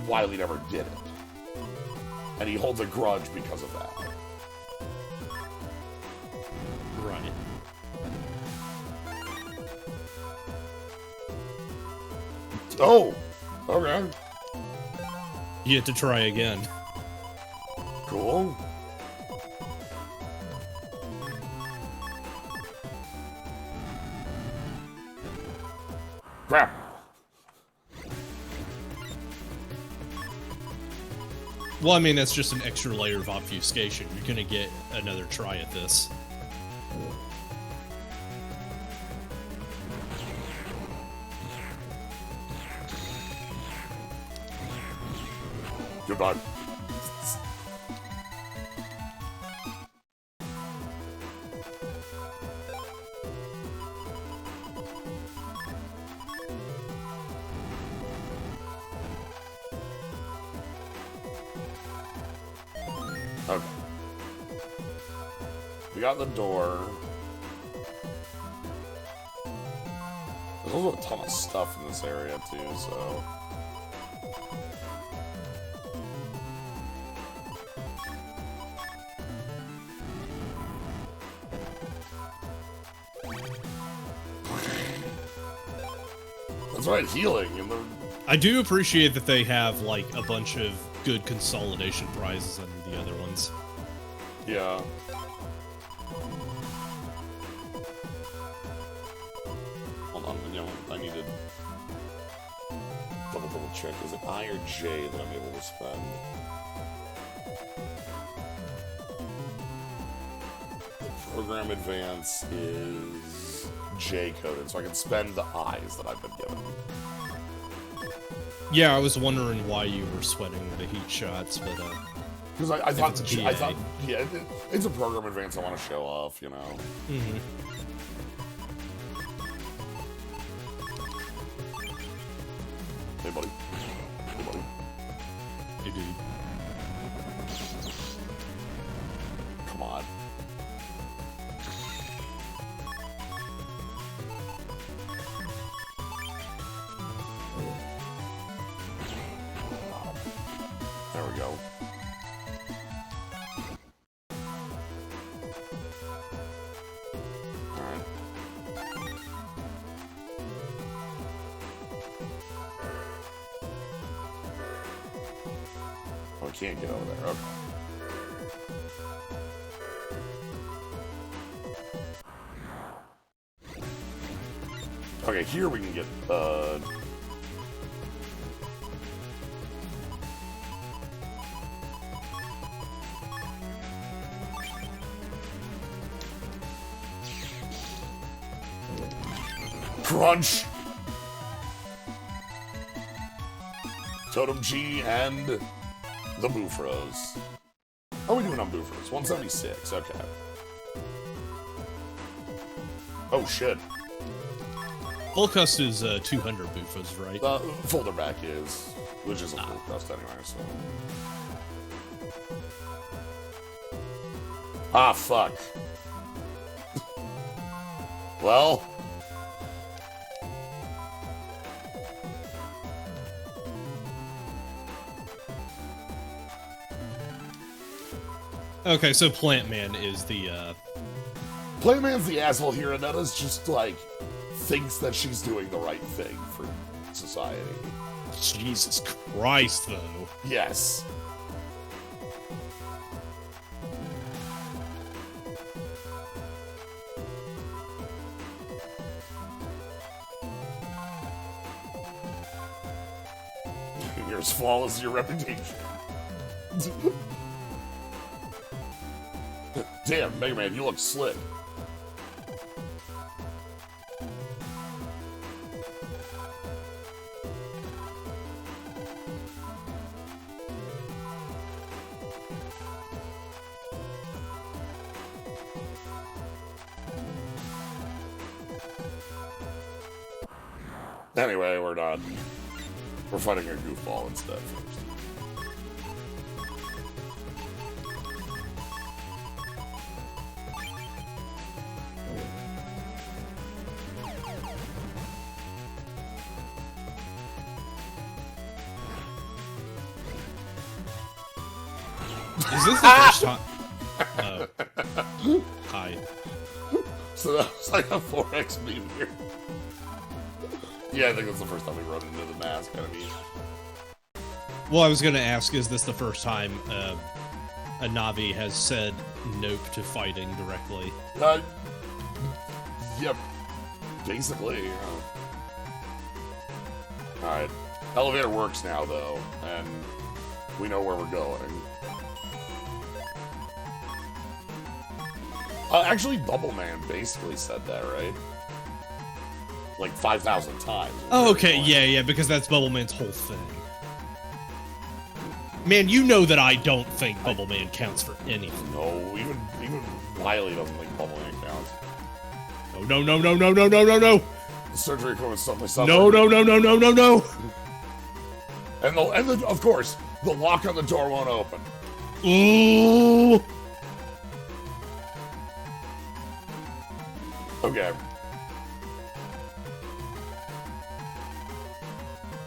Wily never did it. And he holds a grudge because of that. Right. Oh! Okay. You have to try again. Cool. Crap. Well, I mean, that's just an extra layer of obfuscation. You're gonna get another try at this. Goodbye. Okay. We got the door. There's also a ton of stuff in this area too, so... That's right, healing and the... I do appreciate that they have, like, a bunch of good consolidation prizes under the other ones. Yeah. Hold on, you know, I need to double check. Is it I or J that I'm able to spend? The program advance is J coded, so I can spend the I's that I've been given. Yeah, I was wondering why you were sweating the heat shots, but, Because I thought, it's a I PA. thought, yeah, it's a program advance I want to show off, you know. Mm-hmm. Hey, buddy. Hey, buddy. Hey, dude. Come on. There we go. Alright. Oh, I can't get over there. Okay. Okay, here we can get, Crunch! Totem G and the Vpris. How are we doing on Vpris? 176, okay. Oh shit. Full cust is 200 bufas, right? Folder back is, which is a full crust anyway, so. Ah, fuck. Well. Okay, so Plantman is the, Playman's the asshole here, and Netta's just, like, thinks that she's doing the right thing for society. Jesus Christ, though. Yes. You're as flawless as your reputation. Damn, Megaman, you look slick. Anyway, we're not. We're fighting a goofball instead first. Is this the first time? Oh. Hi. So that was like a 4x meme here. Yeah, I think that's the first time we run into the mask enemy. Well, I was gonna ask, is this the first time a Navi has said nope to fighting directly? Yep. Basically, Alright. Elevator works now, though, and we know where we're going. Actually, Bubbleman basically said that, right? Like 5,000 times. Oh, okay, yeah, because that's Bubbleman's whole thing. Man, you know that I don't think Bubbleman counts for anything. No, even Wiley doesn't think Bubbleman counts. No. The surgery equipment suddenly. No. And of course, the lock on the door won't open. Ooh. Okay.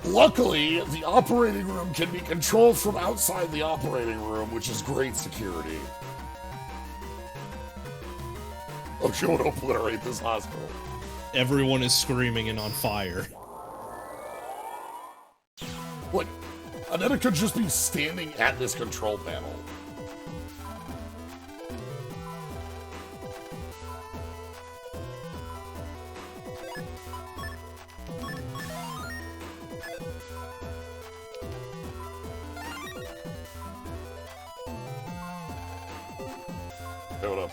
Luckily, the operating room can be controlled from outside the operating room, which is great security. Oh, she would obliterate this hospital. Everyone is screaming and on fire. Look, Anetta could just be standing at this control panel. Hey, what up?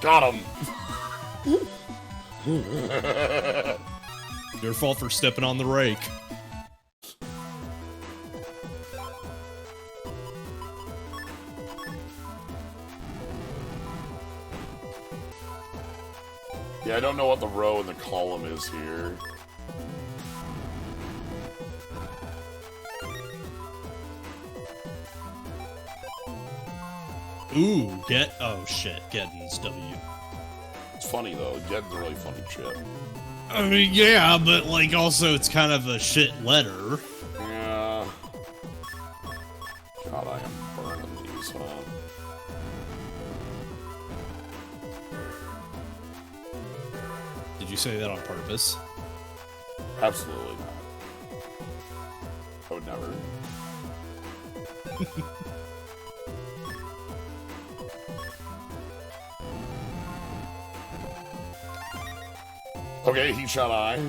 Got him. Your fault for stepping on the rake. Yeah, I don't know what the row and the column is here. Ooh, oh shit, Geddon's W. It's funny though, Geddon's a really funny chip. I mean, yeah, but like also it's kind of a shit letter. Yeah. God, I am burning these, huh? Did you say that on purpose? Absolutely not. I would never. Okay, he shot eye.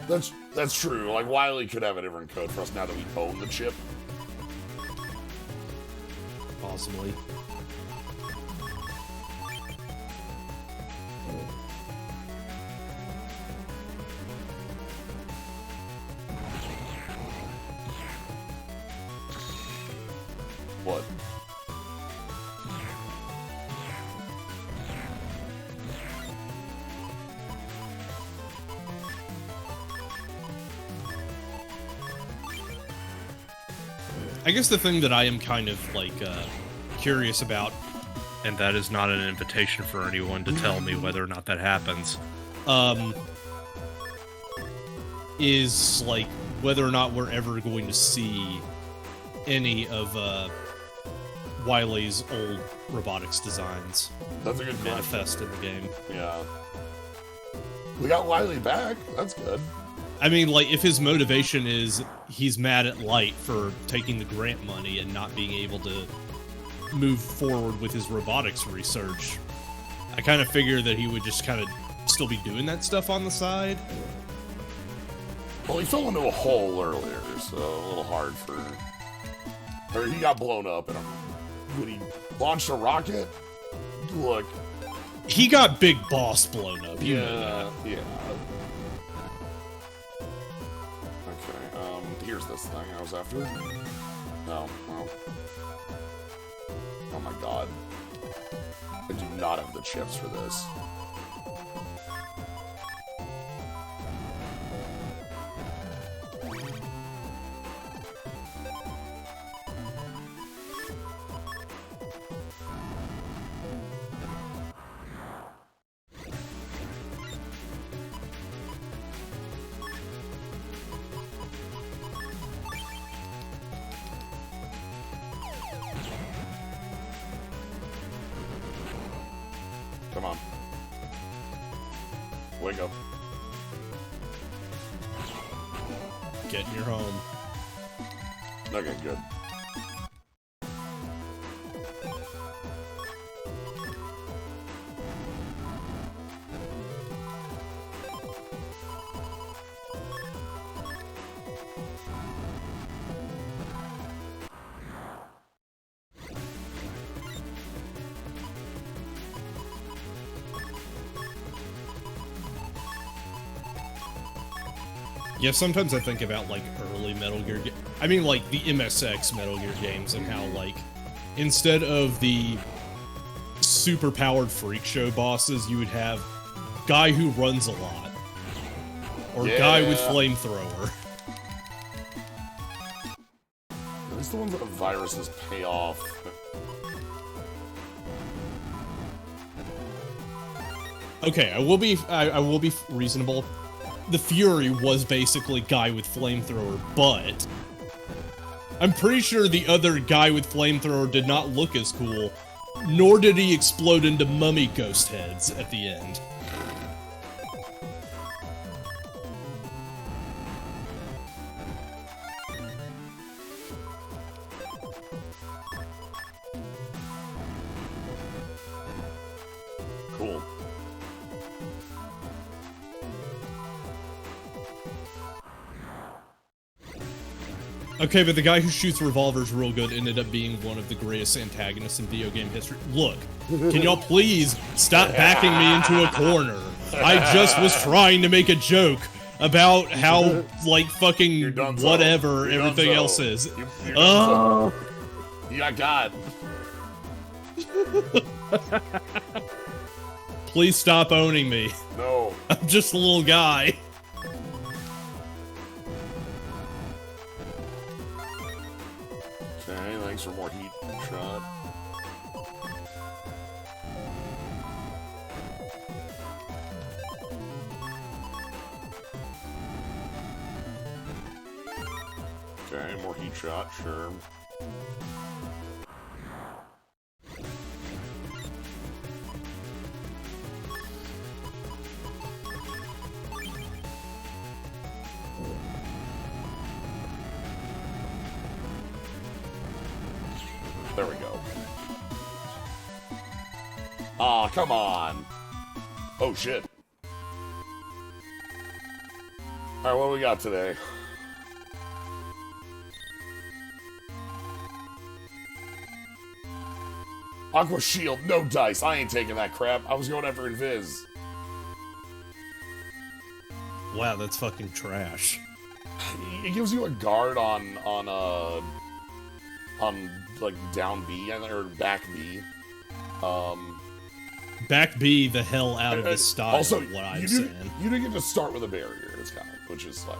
That's true. Like, Wily could have a different code for us now that we own the chip. Possibly. What? I guess the thing that I am kind of, like, curious about, and that is not an invitation for anyone to tell me whether or not that happens, is, like, whether or not we're ever going to see any of, Wily's old robotics designs That's a good manifest in the game. Yeah. We got Wily back. That's good. I mean, like, if his motivation is he's mad at Light for taking the grant money and not being able to move forward with his robotics research, I kind of figure that he would just kind of still be doing that stuff on the side. Well, he fell into a hole earlier, so a little hard for... Or he got blown up in a when he launched a rocket, look. He got Big Boss blown up. You know that. Yeah. Okay, here's this thing I was after. No, well. Oh my god. I do not have the chips for this. Come on. Wake up. Get in your home. Okay, good. Yeah, sometimes I think about, like, early Metal Gear I mean, like, the MSX Metal Gear games and how, like, instead of the super-powered freak show bosses, you would have guy who runs a lot. Or guy with flamethrower. At least the ones that have viruses pay off. Okay, I will be reasonable. The Fury was basically guy with flamethrower, but I'm pretty sure the other guy with flamethrower did not look as cool, nor did he explode into mummy ghost heads at the end. Cool. Okay, but the guy who shoots revolvers real good ended up being one of the greatest antagonists in video game history. Look, can y'all please stop backing me into a corner? I just was trying to make a joke about how, like, fucking whatever everything else is. Oh! You got God. Please stop owning me. No. I'm just a little guy. Okay, thanks for more heat shot. Okay, more heat shot, sure. There we go. Aw, come on. Oh, shit. Alright, what do we got today? Aqua Shield, no dice. I ain't taking that crap. I was going after Invis. Wow, that's fucking trash. It gives you a guard on like down B or back B. Back B the hell out of this style. Also, what I'm saying. You didn't get to start with a barrier in this guy, which is like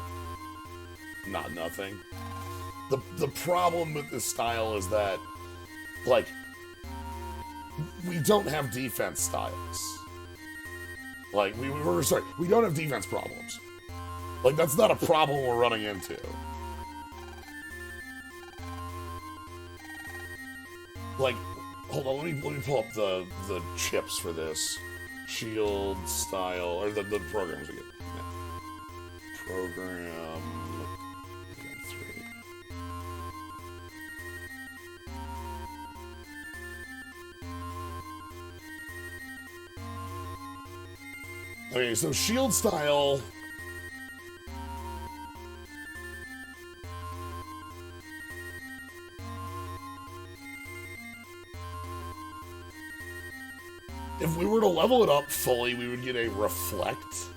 not nothing. The problem with this style is that like we don't have defense styles. Like we don't have defense problems. Like that's not a problem we're running into. Like, hold on, let me pull up the chips for this. Shield style, or the programs we get. Yeah. Program 3. Okay, so shield style. if we were to level it up fully, we would get a reflect,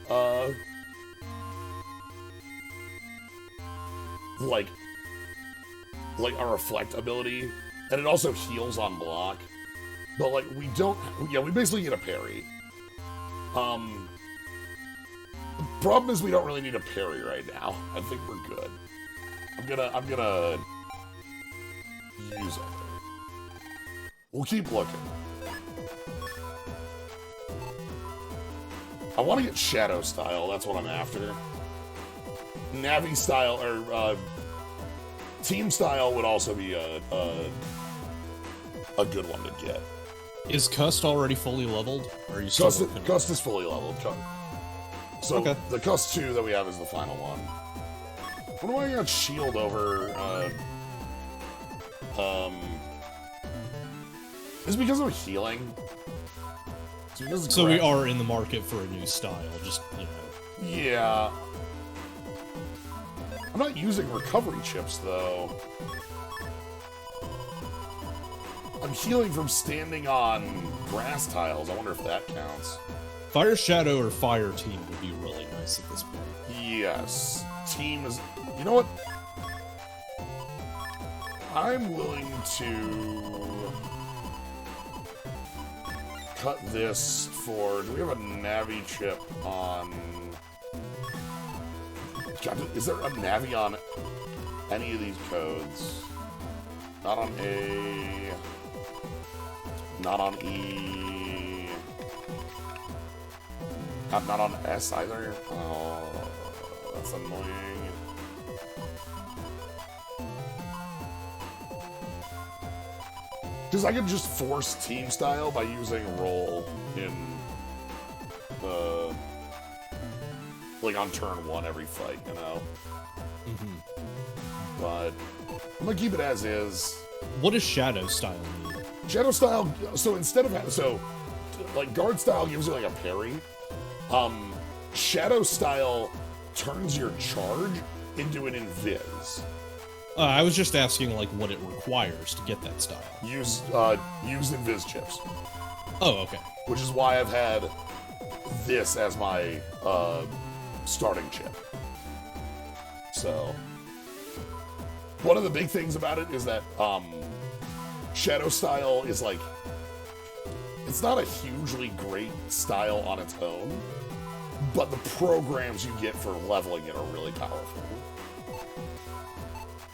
like a reflect ability, and it also heals on block. But like we don't, yeah, we basically get a parry. The problem is we don't really need a parry right now. I think we're good. I'm gonna use it. We'll keep looking. I want to get Shadow Style. That's what I'm after. Navi Style or Team Style would also be a good one to get. Is Cust already fully leveled? Or are you still Cust is fully leveled. So okay. The Cust 2 that we have is the final one. What do I got shield over? Is it because of healing? So we are in the market for a new style, just, you know. Yeah. I'm not using recovery chips, though. I'm healing from standing on grass tiles. I wonder if that counts. Fire Shadow or Fire Team would be really nice at this point. Yes. Team is... You know what? I'm willing to... cut this for... Do we have a Navi chip on... God, is there a Navi on any of these codes? Not on A... Not on E... Not on S either? Oh, that's annoying. Because I could just force team style by using roll in the... like on turn 1 every fight, you know? Mm-hmm. But I'm gonna keep it as is. What does Shadow Style mean? Shadow Style, so instead of... So, like, Guard Style gives you like a parry. Shadow Style turns your charge into an invis. I was just asking, like, what it requires to get that style. Use invis chips. Oh, okay. Which is why I've had this as my starting chip. So, one of the big things about it is that Shadow Style is like, it's not a hugely great style on its own, but the programs you get for leveling it are really powerful.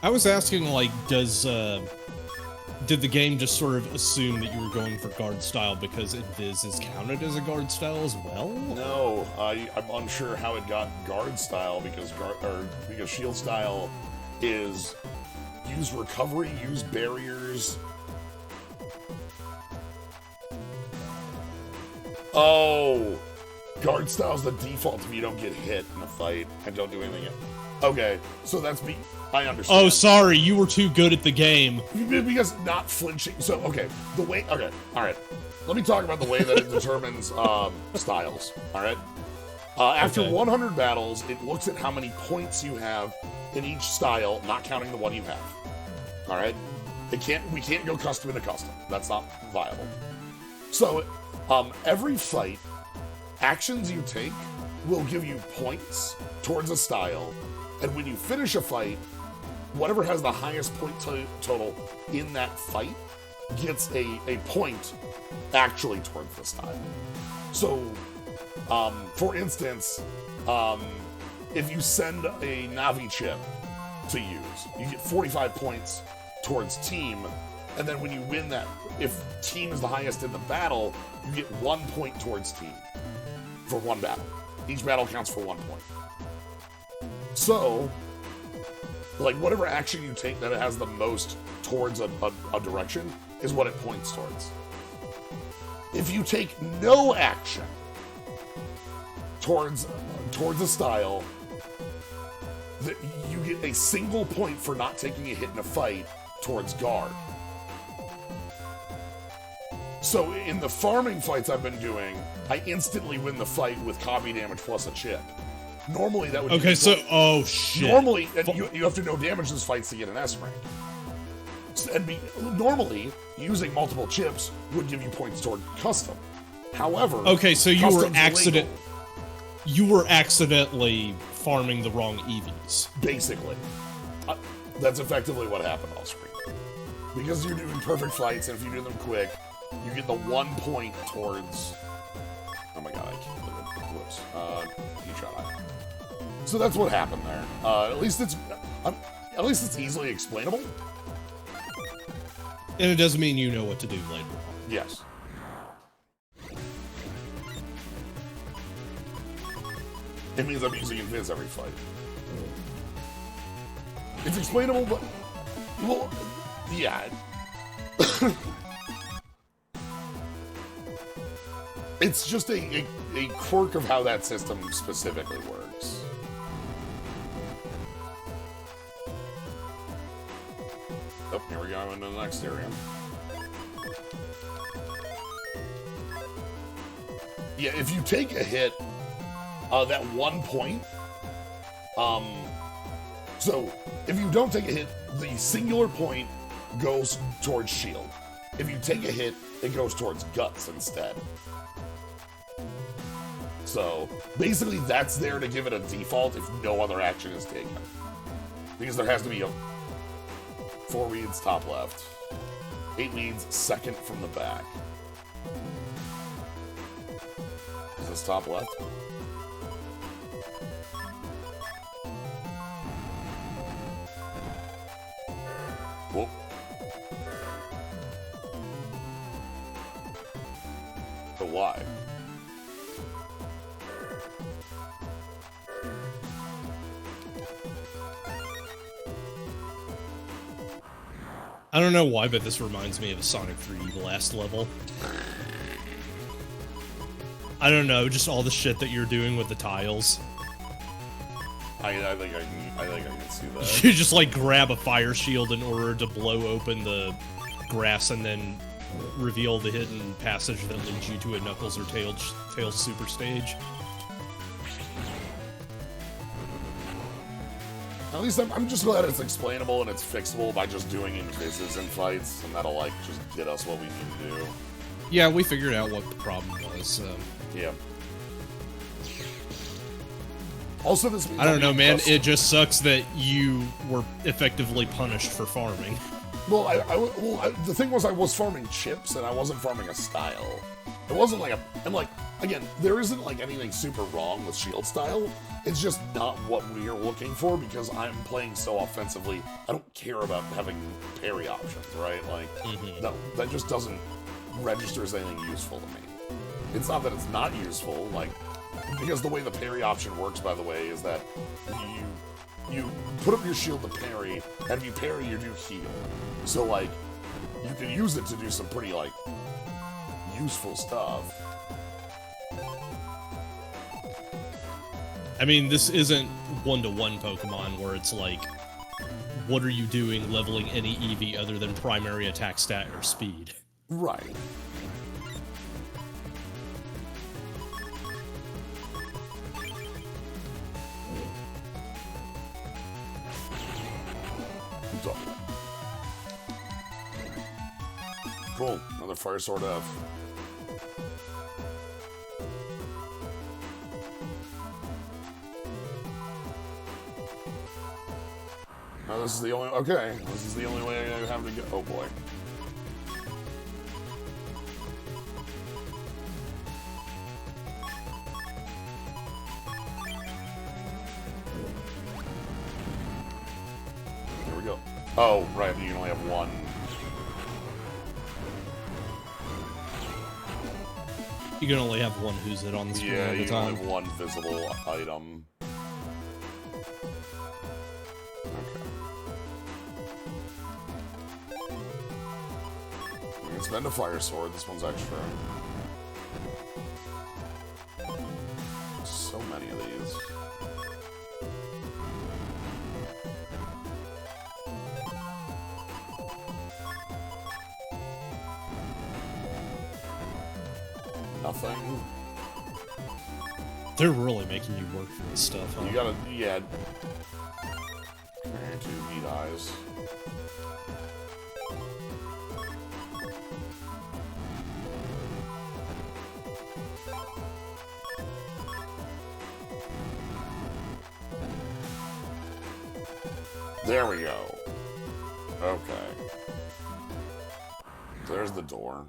I was asking, like, did the game just sort of assume that you were going for guard style because Invis is counted as a guard style as well? No, I'm unsure how it got guard style because shield style is use recovery, use barriers. Oh, guard style is the default if you don't get hit in a fight and don't do anything. Okay, so that's me. I understand. Oh, sorry, you were too good at the game. Because not flinching. So, okay, the way... Okay, alright. Let me talk about the way that it determines styles, alright? After 100 battles, it looks at how many points you have in each style, not counting the one you have. Alright? We can't go custom into custom. That's not viable. So, every fight, actions you take will give you points towards a style, and when you finish a fight, whatever has the highest point total in that fight gets a point actually towards the style. So, for instance, if you send a Navi chip to use, you get 45 points towards team, and then when you win that, if team is the highest in the battle, you get 1 point towards team for one battle. Each battle counts for 1 point. So, like, whatever action you take that has the most towards a direction is what it points towards. If you take no action towards a style, you get a single point for not taking a hit in a fight towards guard. So in the farming fights I've been doing, I instantly win the fight with copy damage plus a chip. Normally that would be... Okay, so... Oh, shit. Normally, and you have to know damage those fights to get an S rank. Normally, using multiple chips would give you points toward custom. However, Okay, so you were customs illegal, you were accidentally farming the wrong EVs. basically. That's effectively what happened off screen. Because you're doing perfect fights, and if you do them quick, you get the 1 point towards... Oh my god, I can't believe it. Whoops. You shot at. So that's what happened there. At least it's easily explainable. And it doesn't mean you know what to do later on. Yes. It means I'm using Invis every fight. It's explainable, but... Well, yeah. It's just a quirk of how that system specifically works. Oh, here we go into the next area. Yeah, if you take a hit, that 1 point, so if you don't take a hit, the singular point goes towards shield. If you take a hit, it goes towards guts instead. So basically that's there to give it a default if no other action is taken. Because there has to be a 4 leads top left, 8 leads second from the back. Is this top left? Whoop. But why? I don't know why, but this reminds me of a Sonic 3D Blast level. I don't know, just all the shit that you're doing with the tiles. I think I can see that. You just like grab a fire shield in order to blow open the grass and then reveal the hidden passage that leads you to a Knuckles or Tails super stage. At least I'm just glad it's explainable and it's fixable by just doing invises in fights, and that'll like just get us what we need to do. Yeah, we figured out what the problem was, so... Yeah. Also, this means I don't know, man. It just sucks that you were effectively punished for farming. Well, the thing was I was farming chips, and I wasn't farming a style. It wasn't like and like, again, there isn't like anything super wrong with shield style. It's just not what we're looking for because I'm playing so offensively. I don't care about having parry options, right? Like, that just doesn't register as anything useful to me. It's not that it's not useful, like, because the way the parry option works, by the way, is that you put up your shield to parry, and if you parry, you do heal. So, like, you can use it to do some pretty, like, useful stuff. I mean, this isn't one-to-one Pokemon where it's like, what are you doing leveling any EV other than primary attack stat or speed? Right. Cool. Another Fire Sword F. Oh, this is the only... Okay. This is the only way I have to go... Oh, boy. Here we go. Oh, right. You can only have one... You can only have one Who's It on the screen at a time. Yeah, you can only have one visible item. You can spend a Fire Sword. This one's extra. So many of these. Nothing. They're really making you work for this stuff, huh? You gotta, yeah. Two heat eyes. There we go. Okay. There's the door.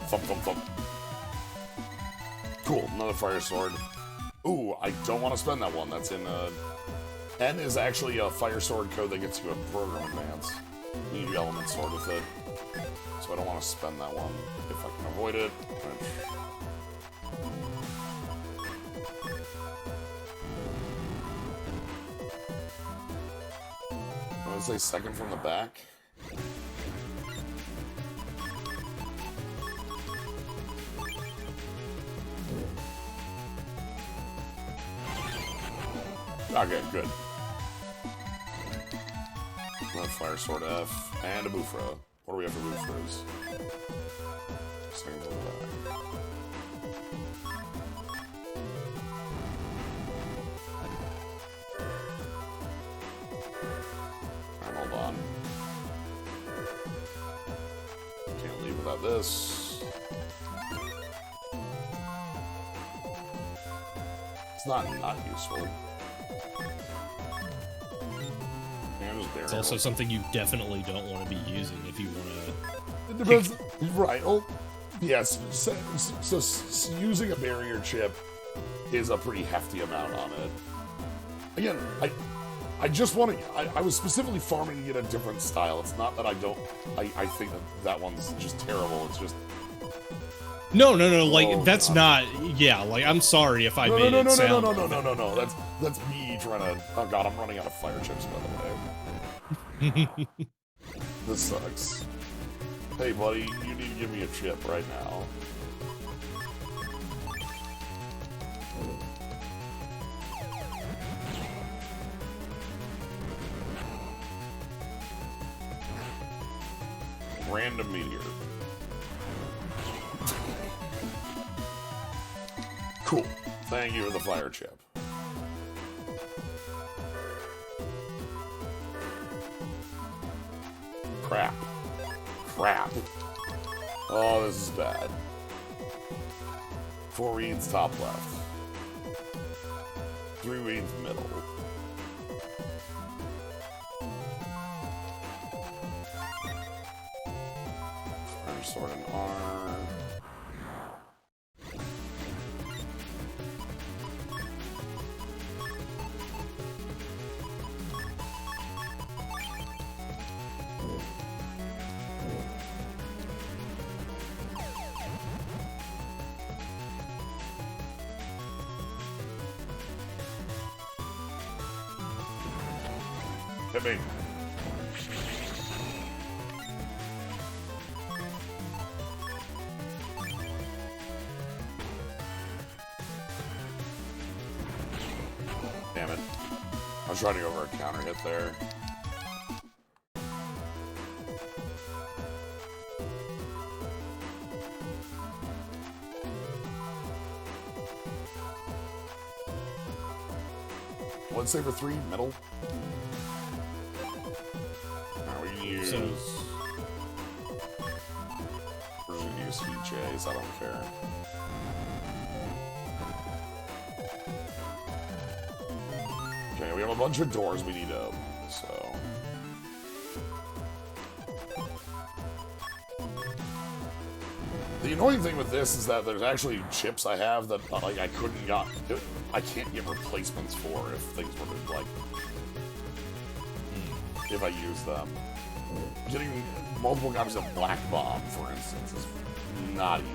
Thump, thump, thump. Cool, another fire sword. Ooh, I don't want to spend that one. That's in, N is actually a fire sword code that gets you a program advance. You need element sword with it. So I don't want to spend that one if I can avoid it. Which... I would say second from the back. Okay, good. Another fire sword F and a Bufra. What do we have for Bufras? Second from the back. Alright, hold on. Can't leave without this. It's not useful. It's also something you definitely don't want to be using if you want to... It depends. Right. Well, yes. So using a barrier chip is a pretty hefty amount on it. Again, I just want to... I was specifically farming to get a different style. It's not that I don't... I think that one's just terrible. It's just... No, like, that's God. Not... Yeah, like, I'm sorry if I made it sound... No. That's me trying to... Oh, God, I'm running out of fire chips, by the way. This sucks. Hey, buddy, you need to give me a chip right now. Random meteor. Cool. Thank you for the fire chip. Crap. Oh, this is bad. 4 reeds top left. 3 reeds middle. Fire sword and R. Hit me. Damn it. I was trying to go over a counter hit there. Let's say for 3, middle. Use... We're just gonna use Heat Chase, I don't care. Okay, we have a bunch of doors we need to open, so... The annoying thing with this is that there's actually chips I have that, like, I can't get replacements for if things were, like... If I use them. Getting multiple copies of Black Bomb, for instance, is not easy.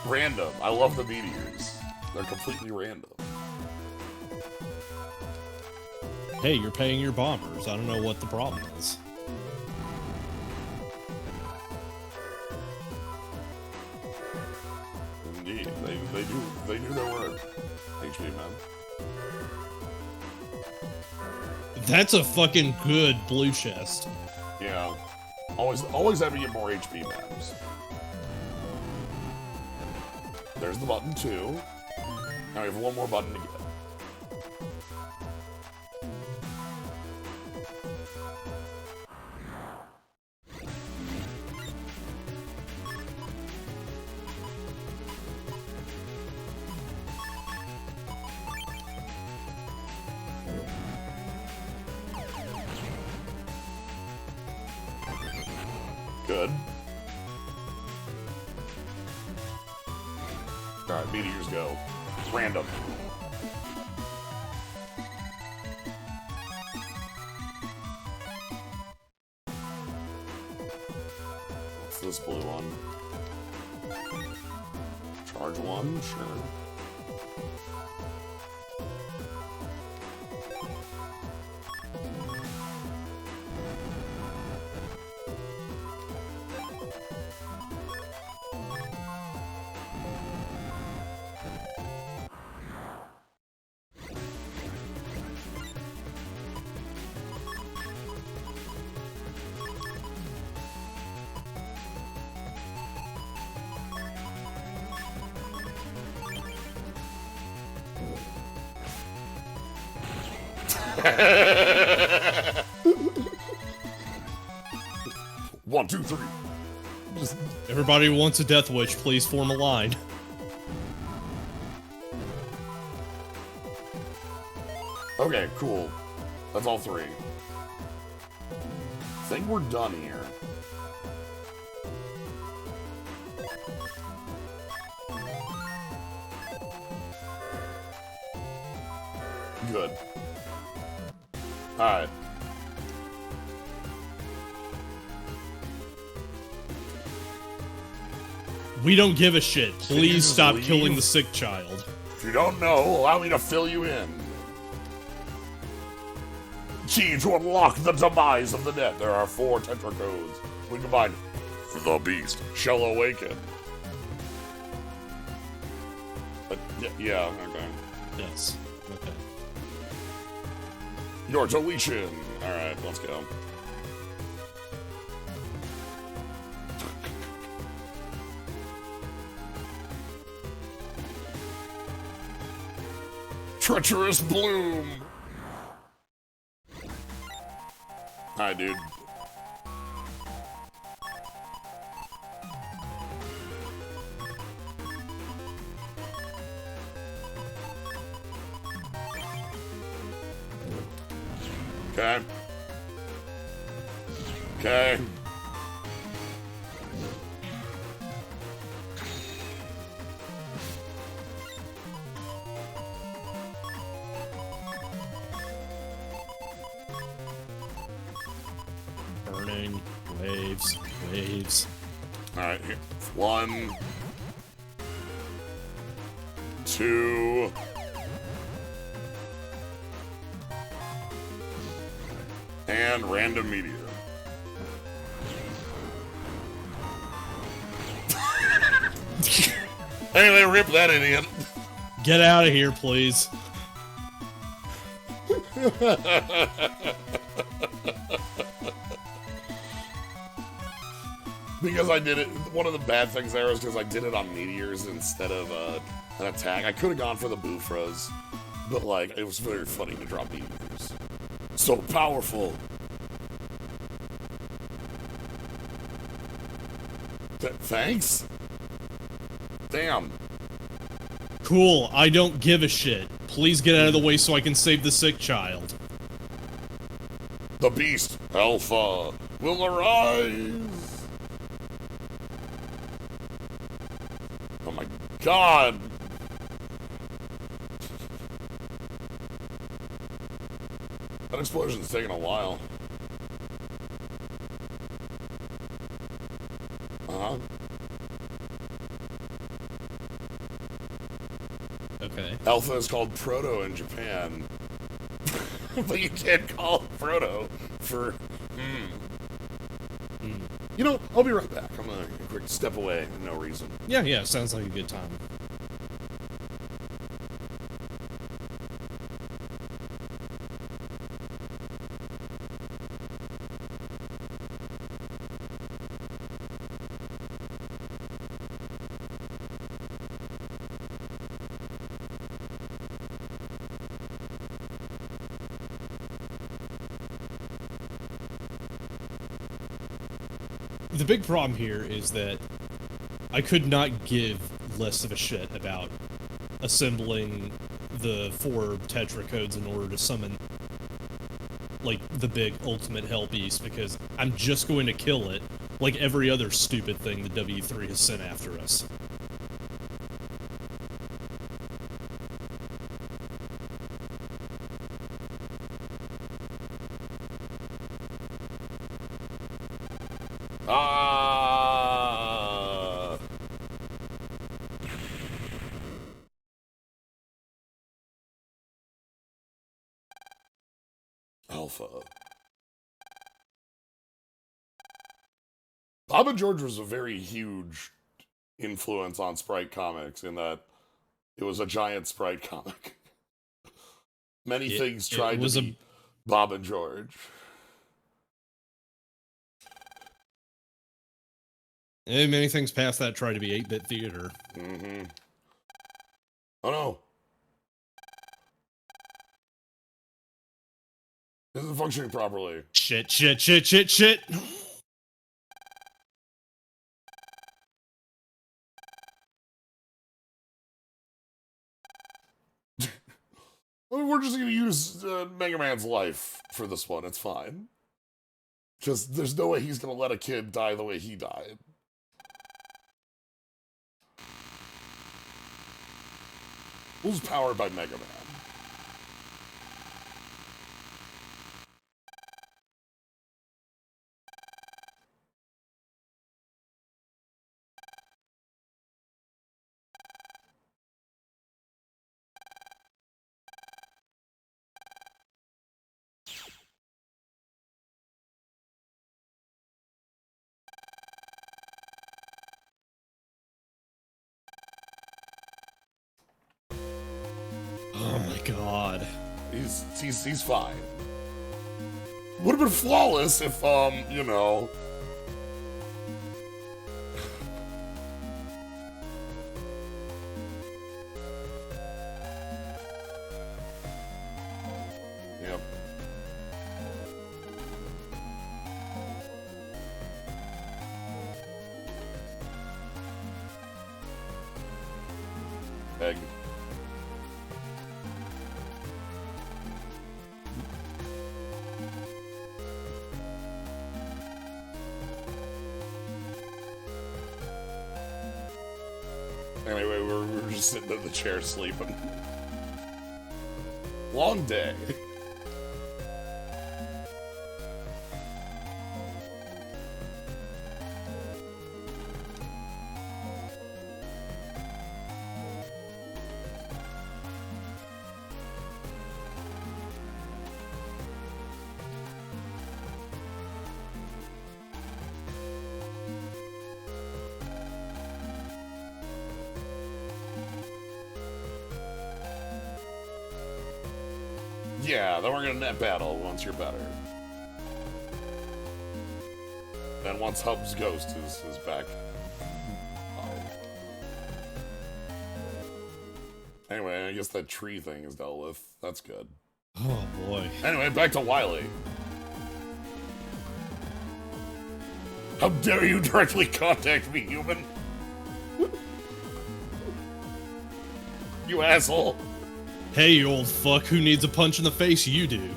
Random. I love the meteors. They're completely random. Hey, you're paying your bombers. I don't know what the problem is. Indeed. They do their work. HP, man. That's a fucking good blue chest. Yeah. Always have to get more HP maps. There's the button, too. Now we have one more button to get. Good. Alright, meteors go. Random. What's this blue one? Charge one? Sure. One, two, three. Just... Everybody who wants a death wish, please form a line. Okay, cool. That's all three. I think we're done here. Good. Alright. We don't give a shit. Please stop leave? killing the sick child. If you don't know, allow me to fill you in. Key to unlock the demise of the net. There are 4 Tetra codes. We combine the beast shall awaken. Yeah, okay. Yes. Okay. Your deletion. Alright, let's go. Treacherous Bloom! Hi, dude. Okay. Okay. Burning. Waves. Waves. Alright, here. 1, 2. And random meteor. Anyway, rip that idiot. Get out of here, please. Because I did it, one of the bad things there is because I did it on meteors instead of an attack. I could have gone for the Vpris, but like, it was very funny to drop meteors. So powerful. Thanks? Damn. Cool, I don't give a shit. Please get out of the way so I can save the sick child. The beast, Alpha, will arise. Oh my god. That explosion's taking a while. Uh-huh. Okay. Alpha is called Proto in Japan. But you can't call it Proto for... You know, I'll be right back. I'm gonna quick step away for no reason. Yeah, sounds like a good time. the big problem here is that I could not give less of a shit about assembling the 4 Tetra codes in order to summon, like, the big ultimate hell beast, because I'm just going to kill it like every other stupid thing the W3 has sent after us. Alpha. Bob and George was a very huge influence on Sprite Comics in that it was a giant Sprite comic. Many things tried to be Bob and George. And many things past that try to be 8-bit theater. Mm-hmm. Oh no. This isn't functioning properly. Shit, shit, shit, shit, shit! We're just gonna use Mega Man's life for this one, it's fine. Just, there's no way he's gonna let a kid die the way he died. Who's powered by Mega Man? Oh my god. He's fine. Would have been flawless if, you know. Yep. Egg. Anyway, we're just sitting in the chair sleeping. Long day. Yeah, then we're gonna net battle once you're better. Then once Hub's ghost is back. Anyway, I guess that tree thing is dealt with. That's good. Oh boy. Anyway, back to Wily. How dare you directly contact me, human? You asshole. Hey, you old fuck, who needs a punch in the face? You do.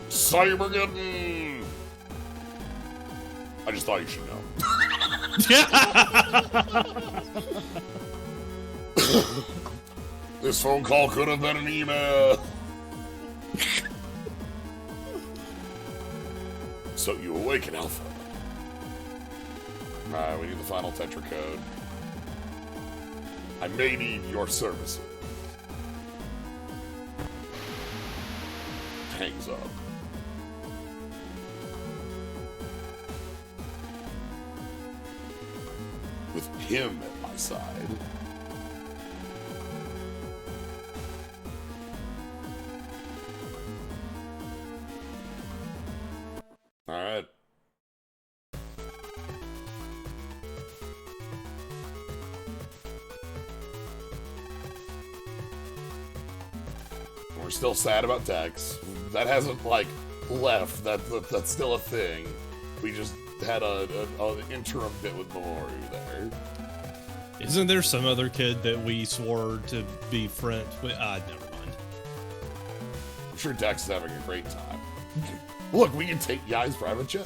Cybergeddon! I just thought you should know. This phone call could have been an email. So you awaken, Alpha. We need the final Tetra code. I may need your services. Hangs up. With him at my side. We're still sad about Dex. That hasn't, like, left. That's still a thing. We just had an interim bit with Mamoru there. Isn't there some other kid that we swore to be friends with? Never mind. I'm sure Dex is having a great time. Look, we can take Yai's private jet.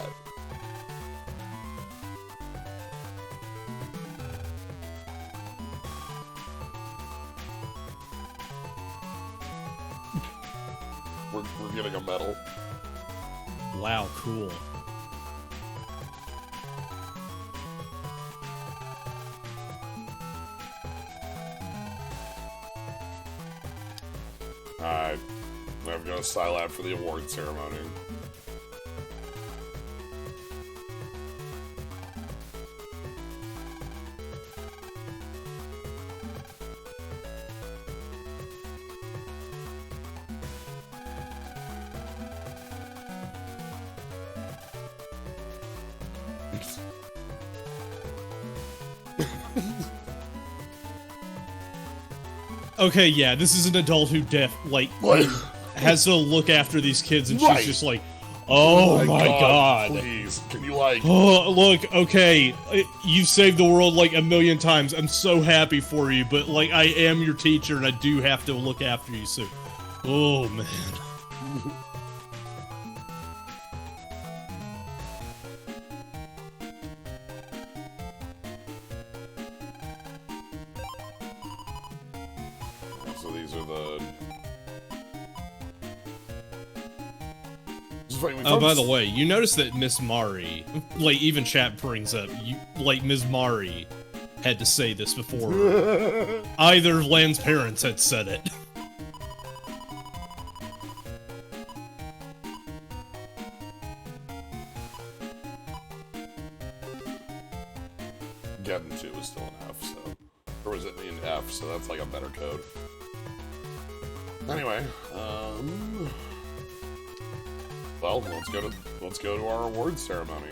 We're getting a medal. Wow, cool. Alright. I'm going to Scilab for the award ceremony. Okay, yeah, this is an adult who has to look after these kids, and Right. she's just like, oh my god. Please, can you, like... Oh, look, okay, you've saved the world like a million times. I'm so happy for you, but like, I am your teacher, and I do have to look after you, so... Oh, man. So these are the... Oh, by the way, you notice that Miss Mari, like, even chat brings up, Ms. Mari had to say this before either of Lan's parents had said it. Getting 2 is still an F, so... Or was it an F, so that's like a better code. Anyway, well, let's go to our award ceremony.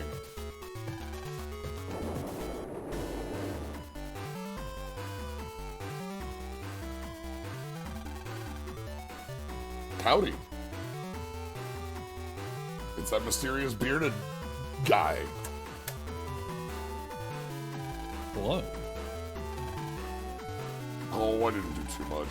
Howdy. It's that mysterious bearded guy. Hello. Oh, I didn't do too much.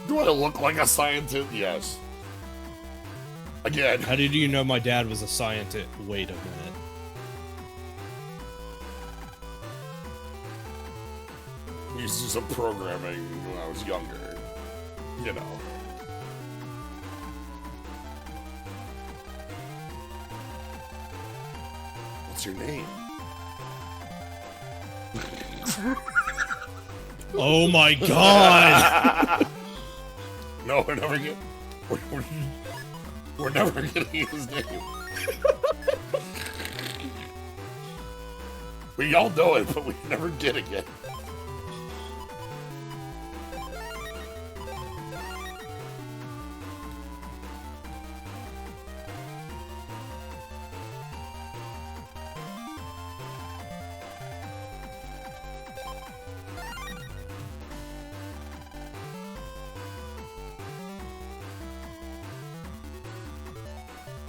Do I look like a scientist? Yes. Again. How did you know my dad was a scientist? Wait a minute. I used to do some programming when I was younger. You know. What's your name? Oh my god! No, we're never getting... We're never getting his name. We all know it, but we never get it yet.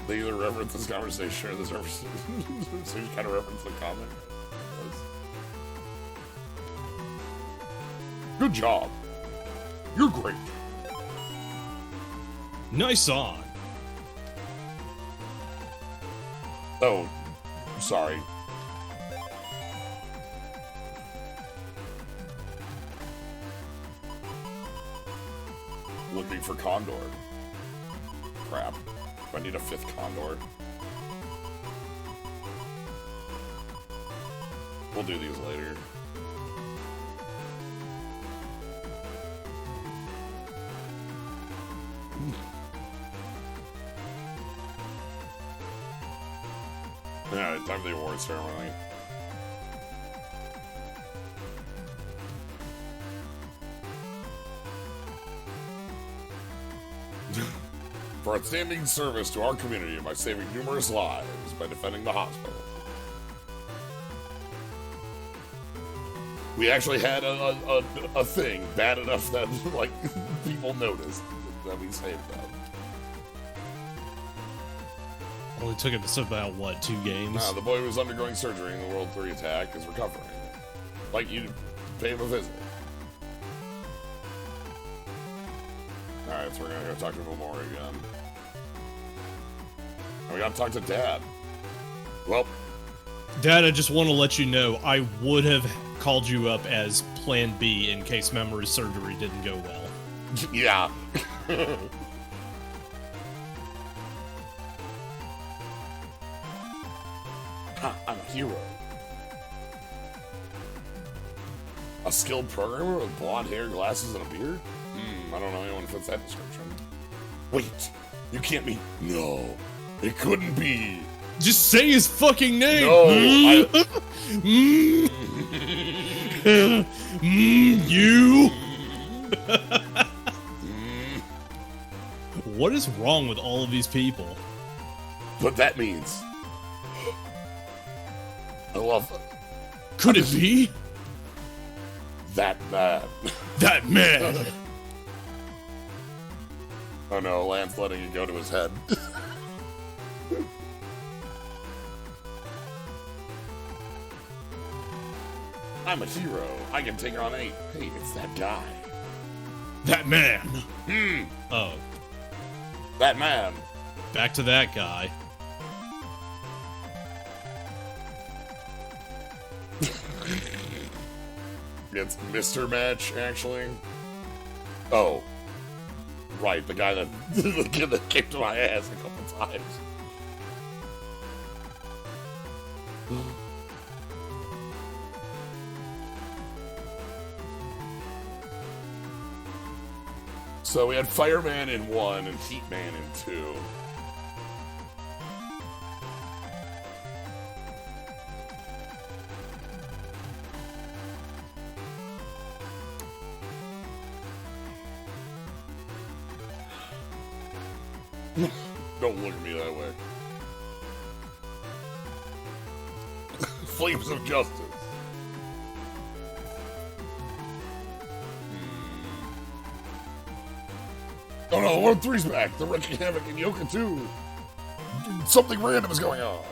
They either reference this conversation or this reference, so you kind of reference the comment. Good job. You're great. Nice on. Oh, sorry. Looking for Condor. Crap. I need a 5th Condor. We'll do these later. Alright, time for the award ceremony. for outstanding service to our community by saving numerous lives by defending the hospital. We actually had a thing bad enough that, like, people noticed that we saved them. Only took us about, what, 2 games? Nah, the boy who was undergoing surgery in the World 3 attack is recovering. Like, you pay him a visit. Alright, so we're gonna go talk to Memori again. And we gotta talk to Dad. Well... Dad, I just want to let you know, I would have called you up as Plan B in case memory surgery didn't go well. Yeah. Ha, I'm a hero. A skilled programmer with blonde hair, glasses, and a beard? I don't know anyone who fits that description. Wait, you can't be... No, it couldn't be. Just say his fucking name! No, You! What is wrong with all of these people? But that means... I love... Could it be? That man. That man! Oh no, Lance letting it go to his head. I'm a hero. I can take on 8. Hey, it's that guy. That man! Oh. That man. Back to that guy. It's Mr. Match, actually. Oh. Right, the guy that... the kid that kicked my ass a couple times. So we had Fireman in 1 and Heatman in 2. Don't look at me that way. Flames of Justice. Oh no, World 3's back. They're wreaking havoc in Yoka too. Something random is going on.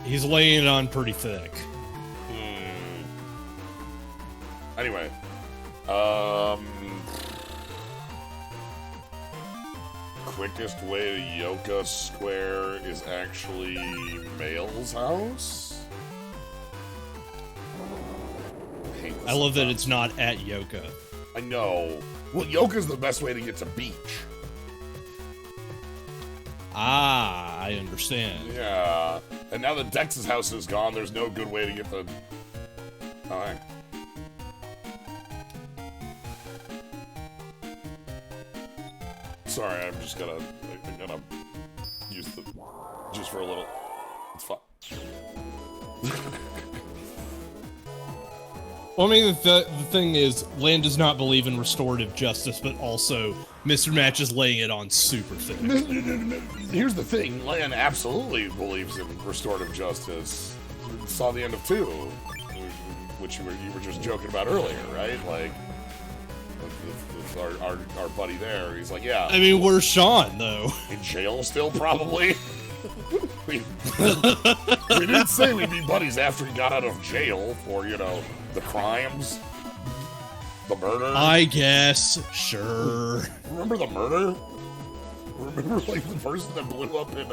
He's laying it on pretty thick. Anyway, quickest way to Yoka Square is actually Mail's house. I love that it's not at Yoka. I know. Well, Yoka's the best way to get to Beach. Ah, I understand. Yeah. And now that Dex's house is gone, there's no good way to get the... Oh, hey. Sorry, I'm gonna use the... just for a little... It's fine. Well, I mean, the thing is, Lan does not believe in restorative justice, but also Mr. Match is laying it on super thick. Here's the thing, Lan absolutely believes in restorative justice. Saw the end of 2, which you were just joking about earlier, right? Like, with our buddy there, he's like, yeah. I mean, where's Sean, though? In jail still, probably? we didn't say we'd be buddies after he got out of jail for, you know, the crimes, the murder. I guess, sure. Remember the murder? Remember, like, the person that blew up in,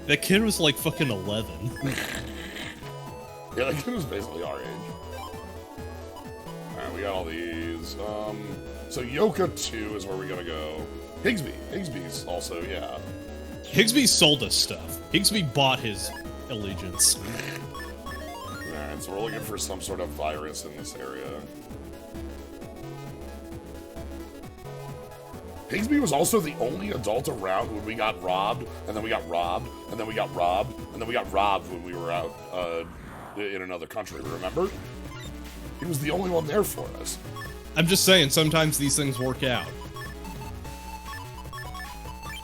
That kid was like fucking 11. Yeah, that kid was basically our age. Alright, we got all these. So Yoka 2 is where we're gonna go. Higsby. Higsby's also, yeah. Higsby sold us stuff. Higsby bought his allegiance. Alright, so we're looking for some sort of virus in this area. Higsby was also the only adult around when we got robbed, and then we got robbed, and then we got robbed, and then we got robbed when we were out in another country, remember? He was the only one there for us. I'm just saying, sometimes these things work out.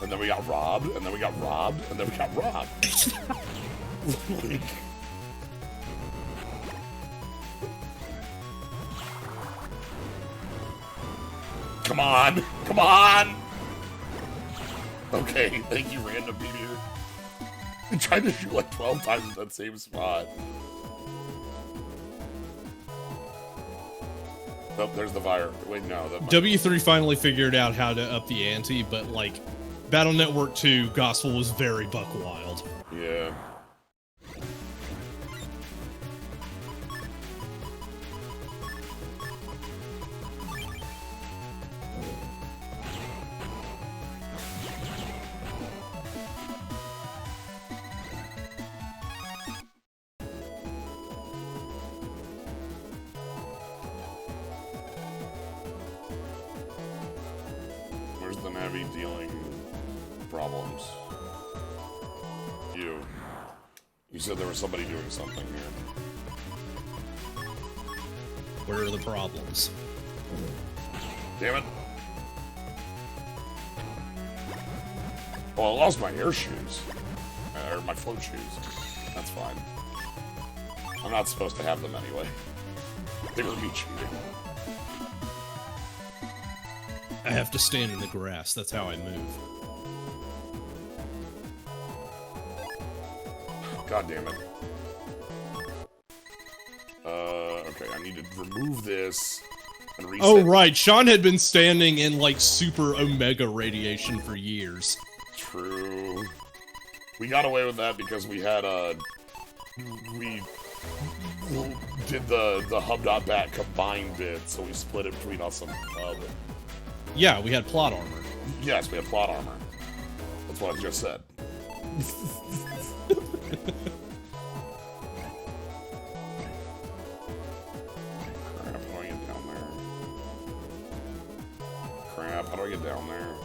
And then we got robbed, and then we got robbed, and then we got robbed. Like... Come on! Come on! Okay, thank you, random meteor. I tried to shoot like 12 times in that same spot. Oh, there's the fire. Wait, no. That might... W3 finally figured out how to up the ante, but like, Battle Network 2, Gospel was very buck wild. Yeah. Where's the Navi dealing problems? You said there was somebody doing something here. Where are the problems? Damn it. Well, I lost my air shoes. Or my float shoes. That's fine. I'm not supposed to have them anyway. They were me cheating. I have to stand in the grass, that's how I move. God damn it. Okay, I need to remove this and reset. Oh, right, Sean had been standing in, like, super omega radiation for years. True. We got away with that because we had, we did the hub.bat combined bit, so we split it between us and hub. Yeah, we had plot armor. Yes, we had plot armor. That's what I just said. Crap, how do I get down there? Crap, how do I get down there?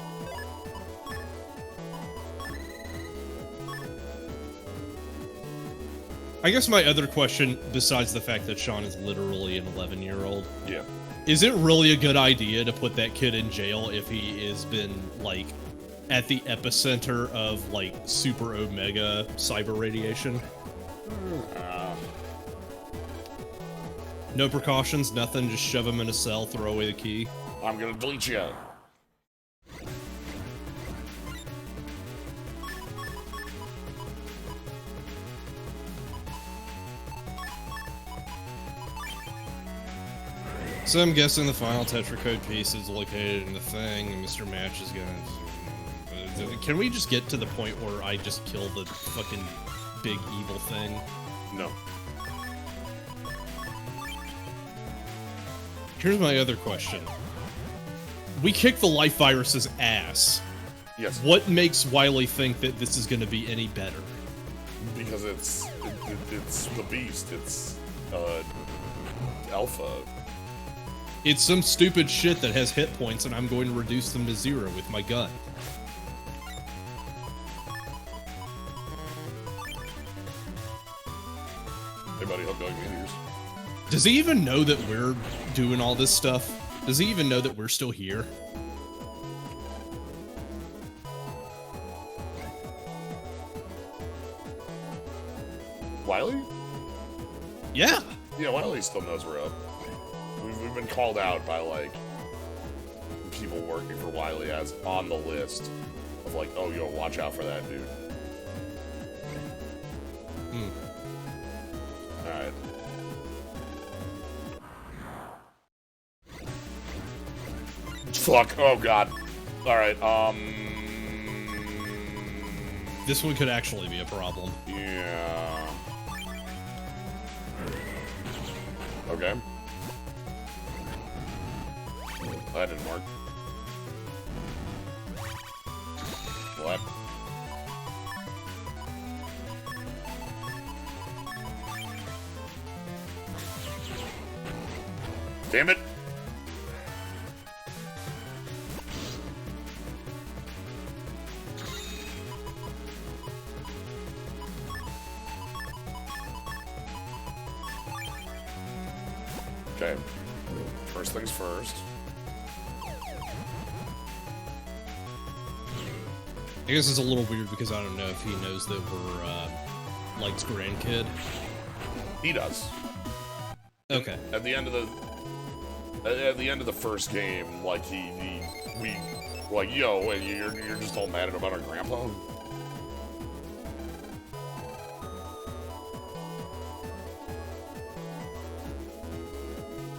I guess my other question, besides the fact that Sean is literally an 11-year-old, Yeah. is it really a good idea to put that kid in jail if he has been, like, at the epicenter of, like, super omega cyber radiation? No precautions, nothing, just shove him in a cell, throw away the key? I'm gonna delete you. So I'm guessing the final Tetra code piece is located in the thing, and Mr. Match is gonna... Can we just get to the point where I just kill the fucking big evil thing? No. Here's my other question. We kick the life virus's ass. Yes. What makes Wily think that this is gonna be any better? Because it's the beast. It's alpha. It's some stupid shit that has hit points, and I'm going to reduce them to 0 with my gun. Hey buddy, hope you're ears. Does he even know that we're doing all this stuff? Does he even know that we're still here? Wiley? Yeah. Yeah, Wiley still knows we're up. We've been called out by, like, people working for Wiley as on the list of, like, oh, yo, watch out for that dude. Alright. Fuck, oh god. Alright, This one could actually be a problem. yeah. Okay. That didn't work. What? Damn it! Okay. First things first. I guess it's a little weird because I don't know if he knows that we're Light's grandkid. He does. Okay. At the end of the first game, like we like, yo, and you're just all mad about our grandpa.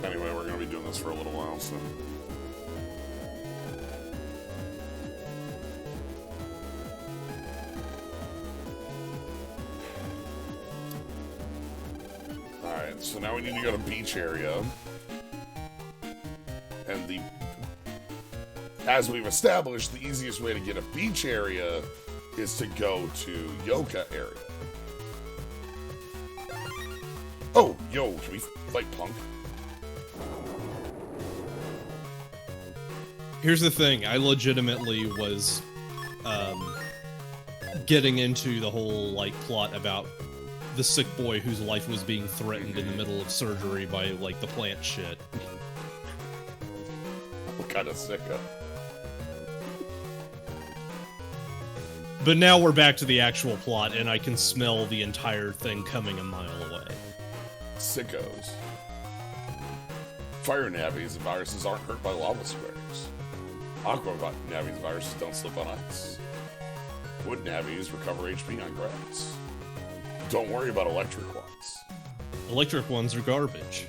Anyway, we're gonna be doing this for a little while, so. Alright, so now we need to go to beach area. And as we've established, the easiest way to get a beach area is to go to Yoka area. Oh, yo, can we fight Punk? Here's the thing, I legitimately was getting into the whole like plot about the sick boy whose life was being threatened in the middle of surgery by like the plant shit. What kind of sicko? But now we're back to the actual plot and I can smell the entire thing coming a mile away. Sickos. Fire navies and viruses aren't hurt by lava squares. Aqua navies and viruses don't slip on ice. Wood navies recover HP on grass. Don't worry about electric ones. Electric ones are garbage.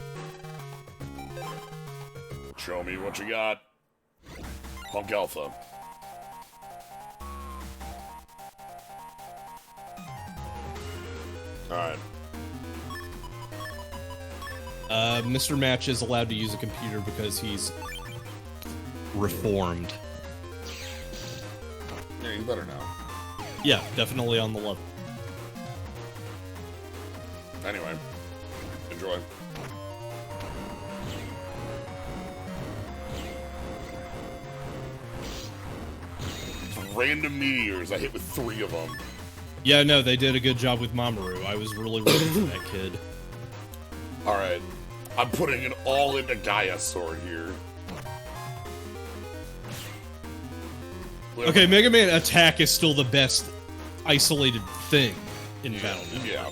Show me what you got. Punk Alpha. Alright. Mr. Match is allowed to use a computer because he's reformed. Yeah, you better now. Yeah, definitely on the level. Anyway, enjoy. Random meteors. I hit with 3 of them. Yeah, no, they did a good job with Mamoru. I was really rooting for that kid. Alright. I'm putting an all-into Gaia sword here. Okay, Mega Man attack is still the best isolated thing in Battle Network. Yeah.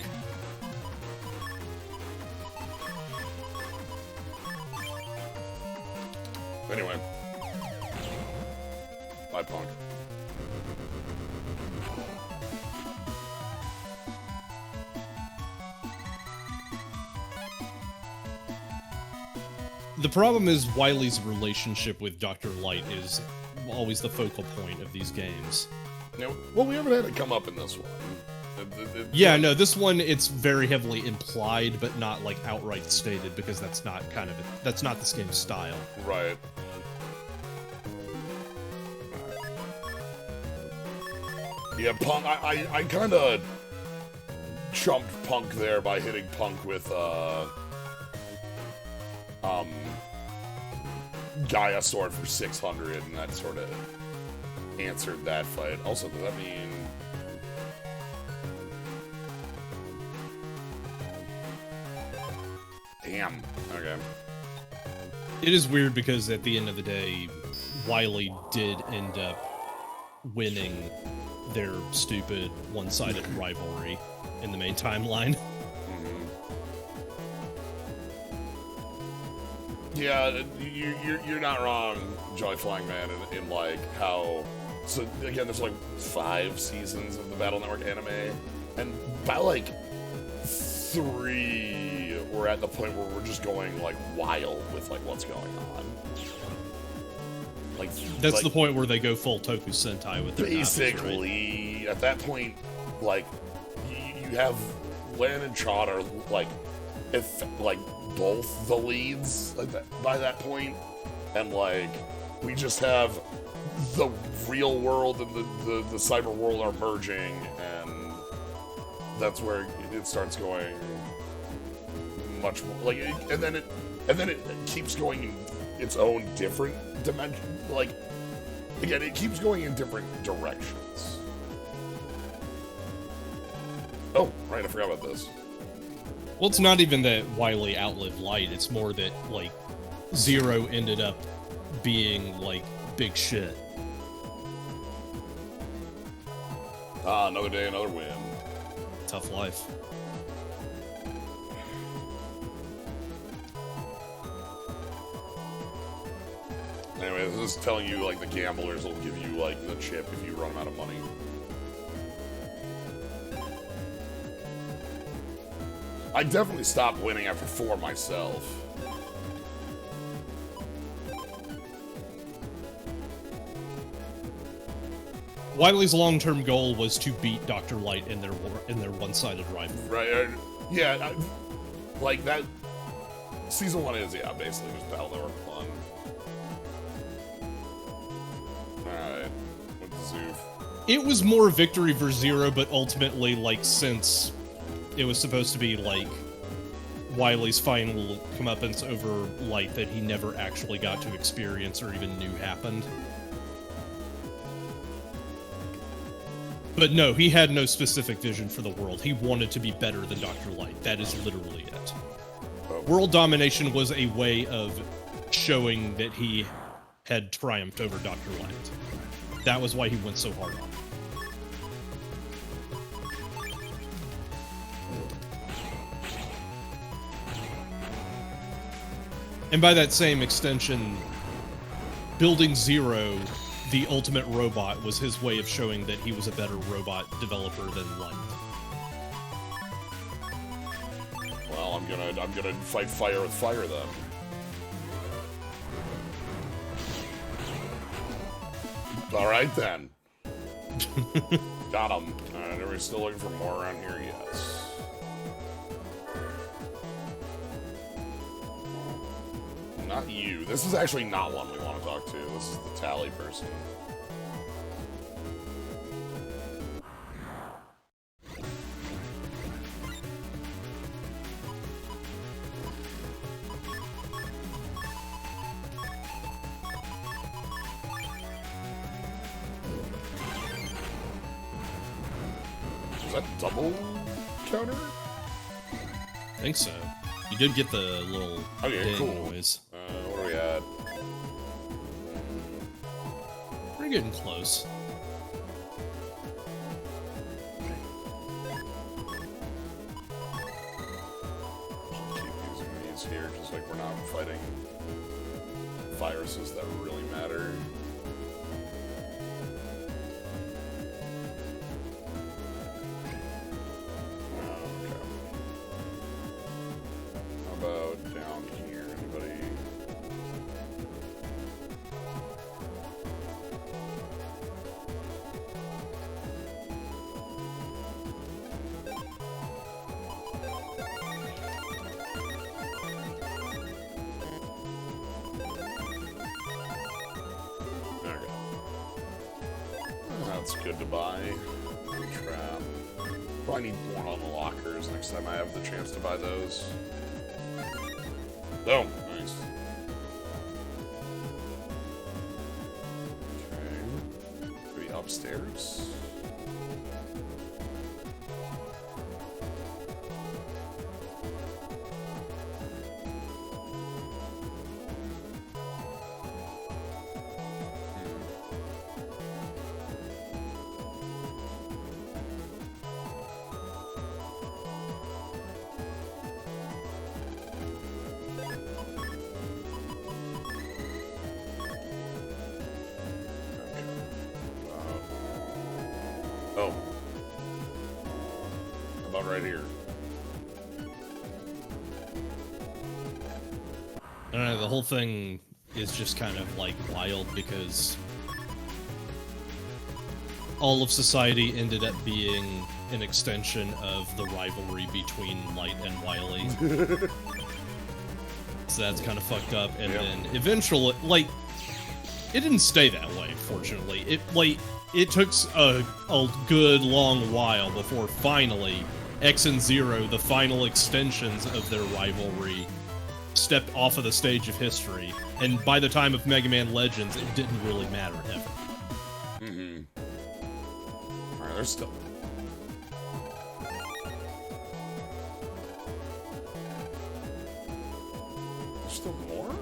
Anyway. Bye, Punk. The problem is Wily's relationship with Dr. Light is always the focal point of these games. Now, well, we haven't had it come up in this one. Yeah, no, this one it's very heavily implied, but not like outright stated because that's not that's not this game's style. Right. Yeah, Punk. I kind of chumped Punk there by hitting Punk with Gaia sword for 600, and that sort of answered that fight. Also, does that mean? Damn. Okay. It is weird because at the end of the day, Wily did end up winning their stupid one-sided rivalry in the main timeline. Yeah, you're not wrong, Joy Flying Man, in like how. So again, there's like 5 seasons of the Battle Network anime, and by like 3, we're at the point where we're just going like wild with like what's going on. Like that's the point where they go full Toku Sentai with their basically Navis, right? At that point, like you have Lan and Chad are like both the leads like that, by that point, and like we just have the real world and the cyber world are merging, and that's where it starts going much more like, and then it keeps going in its own different dimension. Like again, it keeps going in different directions. Oh, right, I forgot about this. Well, it's not even that Wily outlived Light. It's more that, like, Zero ended up being, like, big shit. Another day, another win. Tough life. Anyway, this is telling you, like, the gamblers will give you, like, the chip if you run out of money. I definitely stopped winning after 4 myself. Wily's long-term goal was to beat Dr. Light in their one-sided rivalry. Right, yeah, like, that... Season 1 is, yeah, basically just Battle Network fun. Alright, with the Zoof. It was more victory for Zero, but ultimately, like, since it was supposed to be, like, Wily's final comeuppance over Light that he never actually got to experience or even knew happened. But no, he had no specific vision for the world. He wanted to be better than Dr. Light. That is literally it. World domination was a way of showing that he had triumphed over Dr. Light. That was why he went so hard on it. And by that same extension, building Zero, the ultimate robot, was his way of showing that he was a better robot developer than Light. Well, I'm gonna fight fire with fire then. All right then. Got him. Alright, are we still looking for more around here? Yes. Not you. This is actually not one we want to talk to. This is the tally person. Is that double counter? I think so. You did get the little ding noise. Where are we at? We're getting close. Keep using these here, just like we're not fighting viruses that really matter. Down here, anybody? Okay. That's good to buy. Trap. Probably need more on the lockers next time I have the chance to buy those. Oh, nice. Okay. Maybe upstairs? Oh. How about right here? I don't know, the whole thing is just kind of, like, wild because all of society ended up being an extension of the rivalry between Light and Wily. So that's kind of fucked up, and then eventually, like, it didn't stay that way, fortunately. It took a good long while before finally X and Zero, the final extensions of their rivalry, stepped off of the stage of history. And by the time of Mega Man Legends, it didn't really matter ever. Mm-hmm. Alright, there's still... There's still more?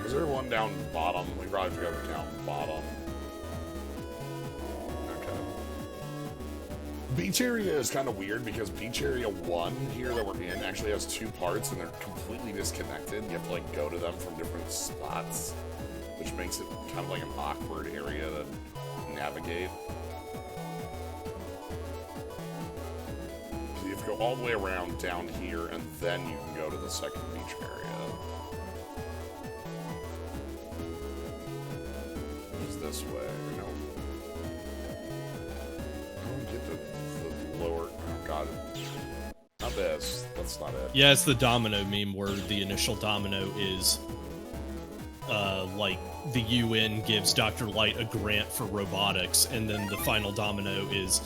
Is there one down bottom? We probably should go down bottom. Okay. Beach area is kind of weird because beach area 1 here that we're in actually has 2 parts and they're completely disconnected. You have to like go to them from different spots, which makes it kind of like an awkward area to navigate. So you have to go all the way around down here and then you can go to the second beach area. This way, no. I don't get the lower. Oh god, not this. That's not it. Yeah, it's the domino meme where the initial domino is, like the UN gives Dr. Light a grant for robotics, and then the final domino is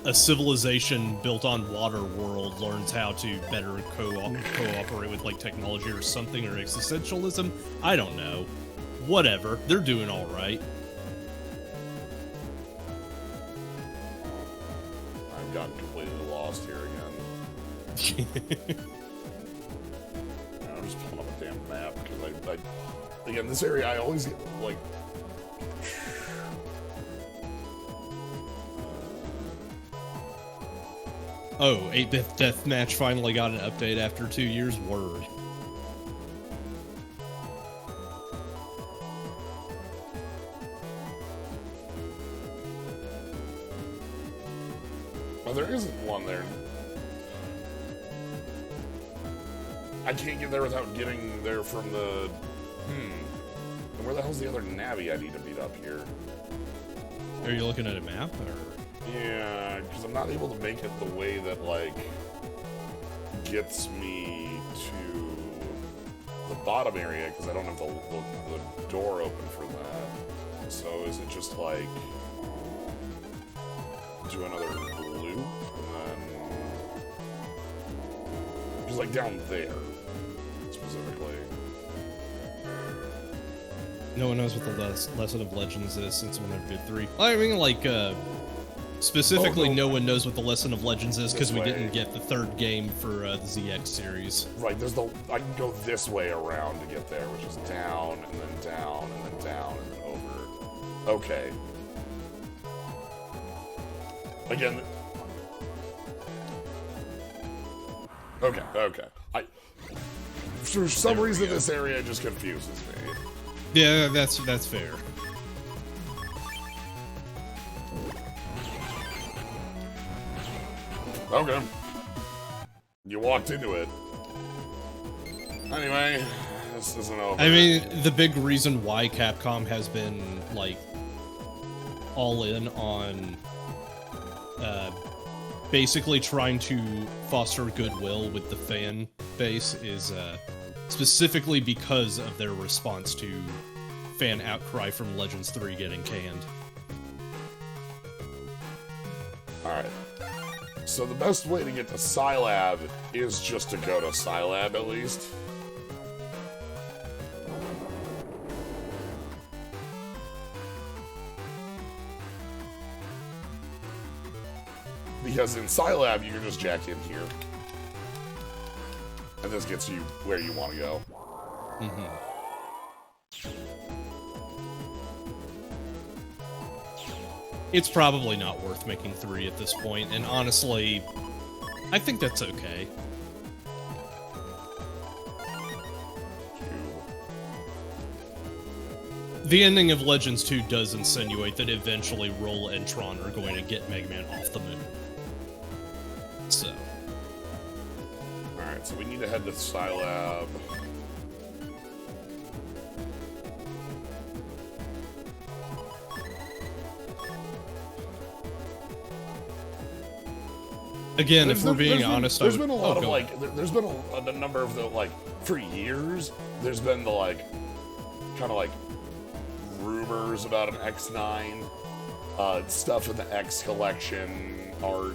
a civilization built on water world learns how to better cooperate with like technology or something, or existentialism. I don't know. Whatever. They're doing all right. Gotten completely lost here again. I'm just pulling up a damn map because again, this area I always get like. Oh, 8-bit deathmatch finally got an update after 2 years. Word. Oh, there isn't one there. I can't get there without getting there from the... And where the hell's the other nabby I need to beat up here? Are you looking at a map, or...? Yeah, because I'm not able to make it the way that, like, gets me to the bottom area, because I don't have the door open for that. So is it just, like... do another loop, and then just like down there specifically. No one knows what the lesson of Legends is since we never did 3. I mean, like, specifically, no one knows what the lesson of Legends is because we didn't get the 3rd game for the ZX series. Right, there's I can go this way around to get there, which is down, and then down, and then down, and then over. Okay. Again. Okay. For some reason, this area just confuses me. Yeah, that's fair. Okay. You walked into it. Anyway, this isn't over. I mean, the big reason why Capcom has been, like, all in on basically trying to foster goodwill with the fan base is specifically because of their response to fan outcry from Legends 3 getting canned. Alright. So the best way to get to Scilab is just to go to Scilab, at least. Because in Scilab, you can just jack in here. And this gets you where you want to go. It's probably not worth making 3 at this point, and honestly, I think that's okay. The ending of Legends 2 does insinuate that eventually Roll and Tron are going to get Megaman off the moon. So. Alright, so we need to head to Scilab. Again, if we're being honest, there's been a lot of like, there's been a number of the like, for years, there's been the like, kind of like rumors about an X9, stuff in the X collection, art,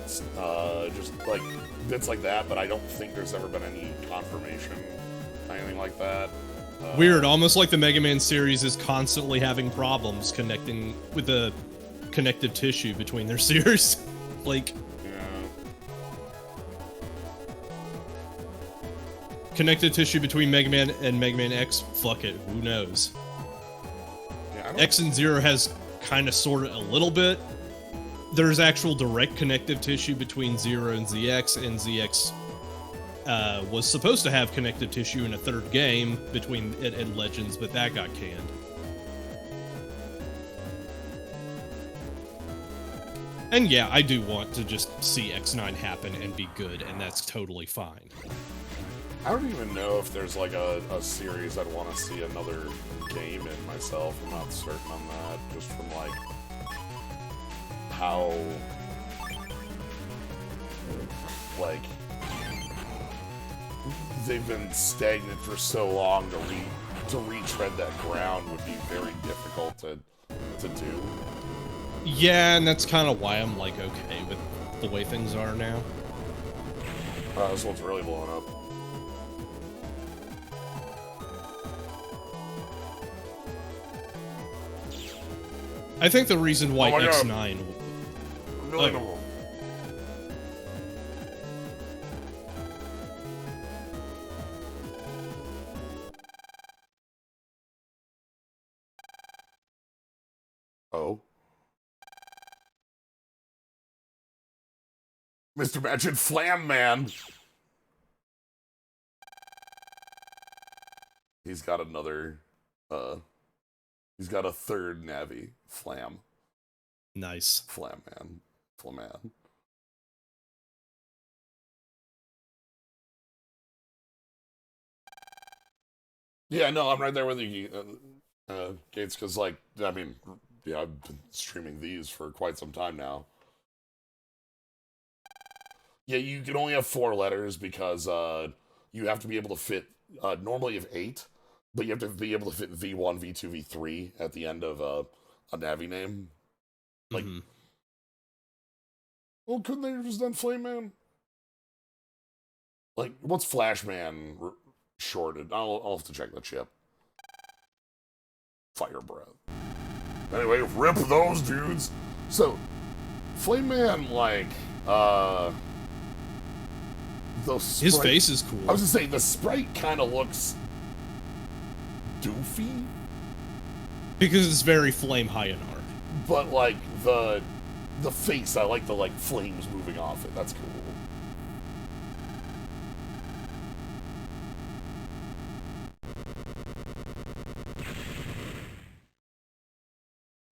just like bits like that, but I don't think there's ever been any confirmation, anything like that. Weird, almost like the Mega Man series is constantly having problems connecting with the connective tissue between their series. Like, connective tissue between Mega Man and Mega Man X, fuck it, who knows? Yeah, X and Zero has kind of sort of a little bit. There's actual direct connective tissue between Zero and ZX, and ZX was supposed to have connective tissue in a third game between it and Legends, but that got canned. And yeah, I do want to just see X9 happen and be good, and that's totally fine. I don't even know if there's like a series I'd want to see another game in myself. I'm not certain on that, just from like how like they've been stagnant for so long. To retread that ground would be very difficult to do. Yeah, and that's kind of why I'm like okay with the way things are now. This one's really blowing up. I think the reason why X9... Oh. Oh. Mr. Magic Plantman. He's got another, he's got a third Navi. Flam. Nice. Flamman. Flaman. Yeah, no, I'm right there with you, Gates, because, like, I mean, yeah, I've been streaming these for quite some time now. Yeah, you can only have 4 letters because you have to be able to fit, normally you have 8, but you have to be able to fit V1, V2, V3 at the end of a Navi name. Like, well, couldn't they have just done Flame-Man? Like, what's Flashman shorted? I'll have to check the chip. Fire Breath. Anyway, rip those dudes. So, Flame-Man, like, his face is cool. I was gonna say, the sprite kind of looks doofy. Because it's very Flame Hyanar. But, like, the face, I like the, like, flames moving off it. That's cool.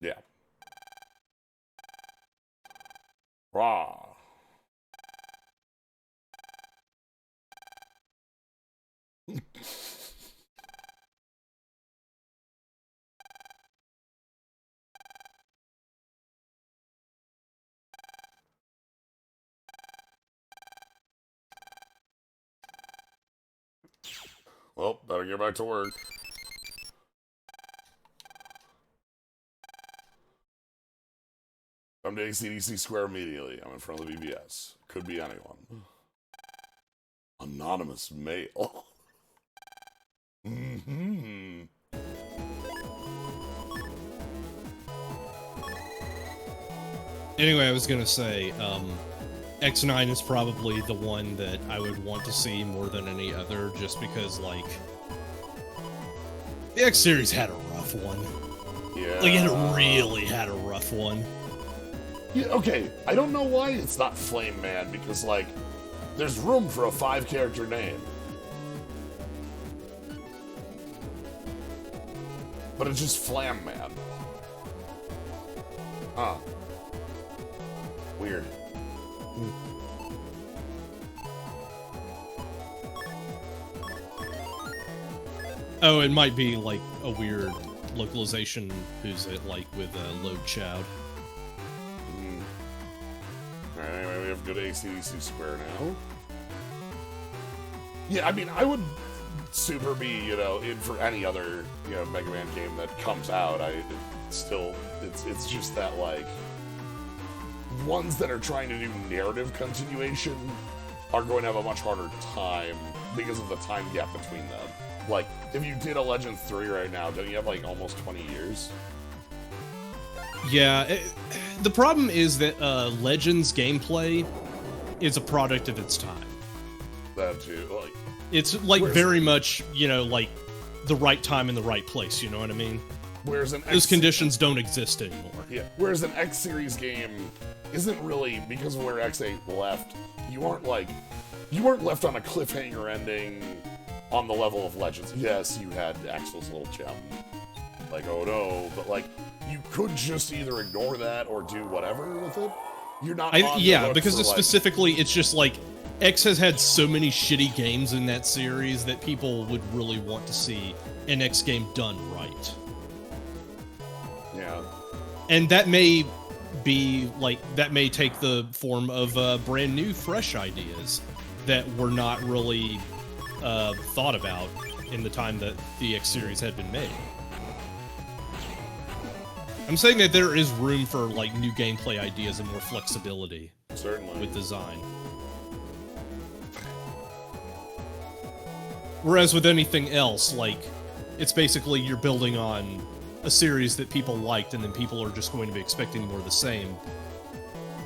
Yeah. Rah. Well, better get back to work. I'm to CDC Square immediately. I'm in front of the VBS. Could be anyone. Anonymous mail. Mm-hmm. Anyway, I was gonna say, X9 is probably the one that I would want to see more than any other, just because, like, the X series had a rough one. Yeah. Like, it really had a rough one. Yeah, okay, I don't know why it's not Flame Man, because, like, there's room for a 5-character name. But it's just Flam Man. Huh. Weird. Oh, it might be, like, a weird localization, who's it, like, with Load Child. Alright, anyway, we have good ACDC Square now. Yeah, I mean, I would super be, you know, in for any other, you know, Mega Man game that comes out. It's just that, like, ones that are trying to do narrative continuation are going to have a much harder time because of the time gap between them. Like, if you did a Legends 3 right now, don't you have like almost 20 years? Yeah, the problem is that Legends gameplay is a product of its time. That too, like... It's like very much, you know, like the right time in the right place, you know what I mean? Whereas an those conditions don't exist anymore. Yeah, whereas an X series game isn't really, because of where X8 left, you weren't left on a cliffhanger ending on the level of Legends. Yes, you had Axel's little gem. Like, oh no, but like, you could just either ignore that or do whatever with it. You're not on the hook because for, it's like, specifically, it's just like, X has had so many shitty games in that series that people would really want to see an X game done right. Yeah. And that may be, like, that may take the form of brand new, fresh ideas that were not really thought about in the time that the X series had been made. I'm saying that there is room for, like, new gameplay ideas and more flexibility. Certainly. With design. Whereas with anything else, like, it's basically you're building on a series that people liked, and then people are just going to be expecting more of the same.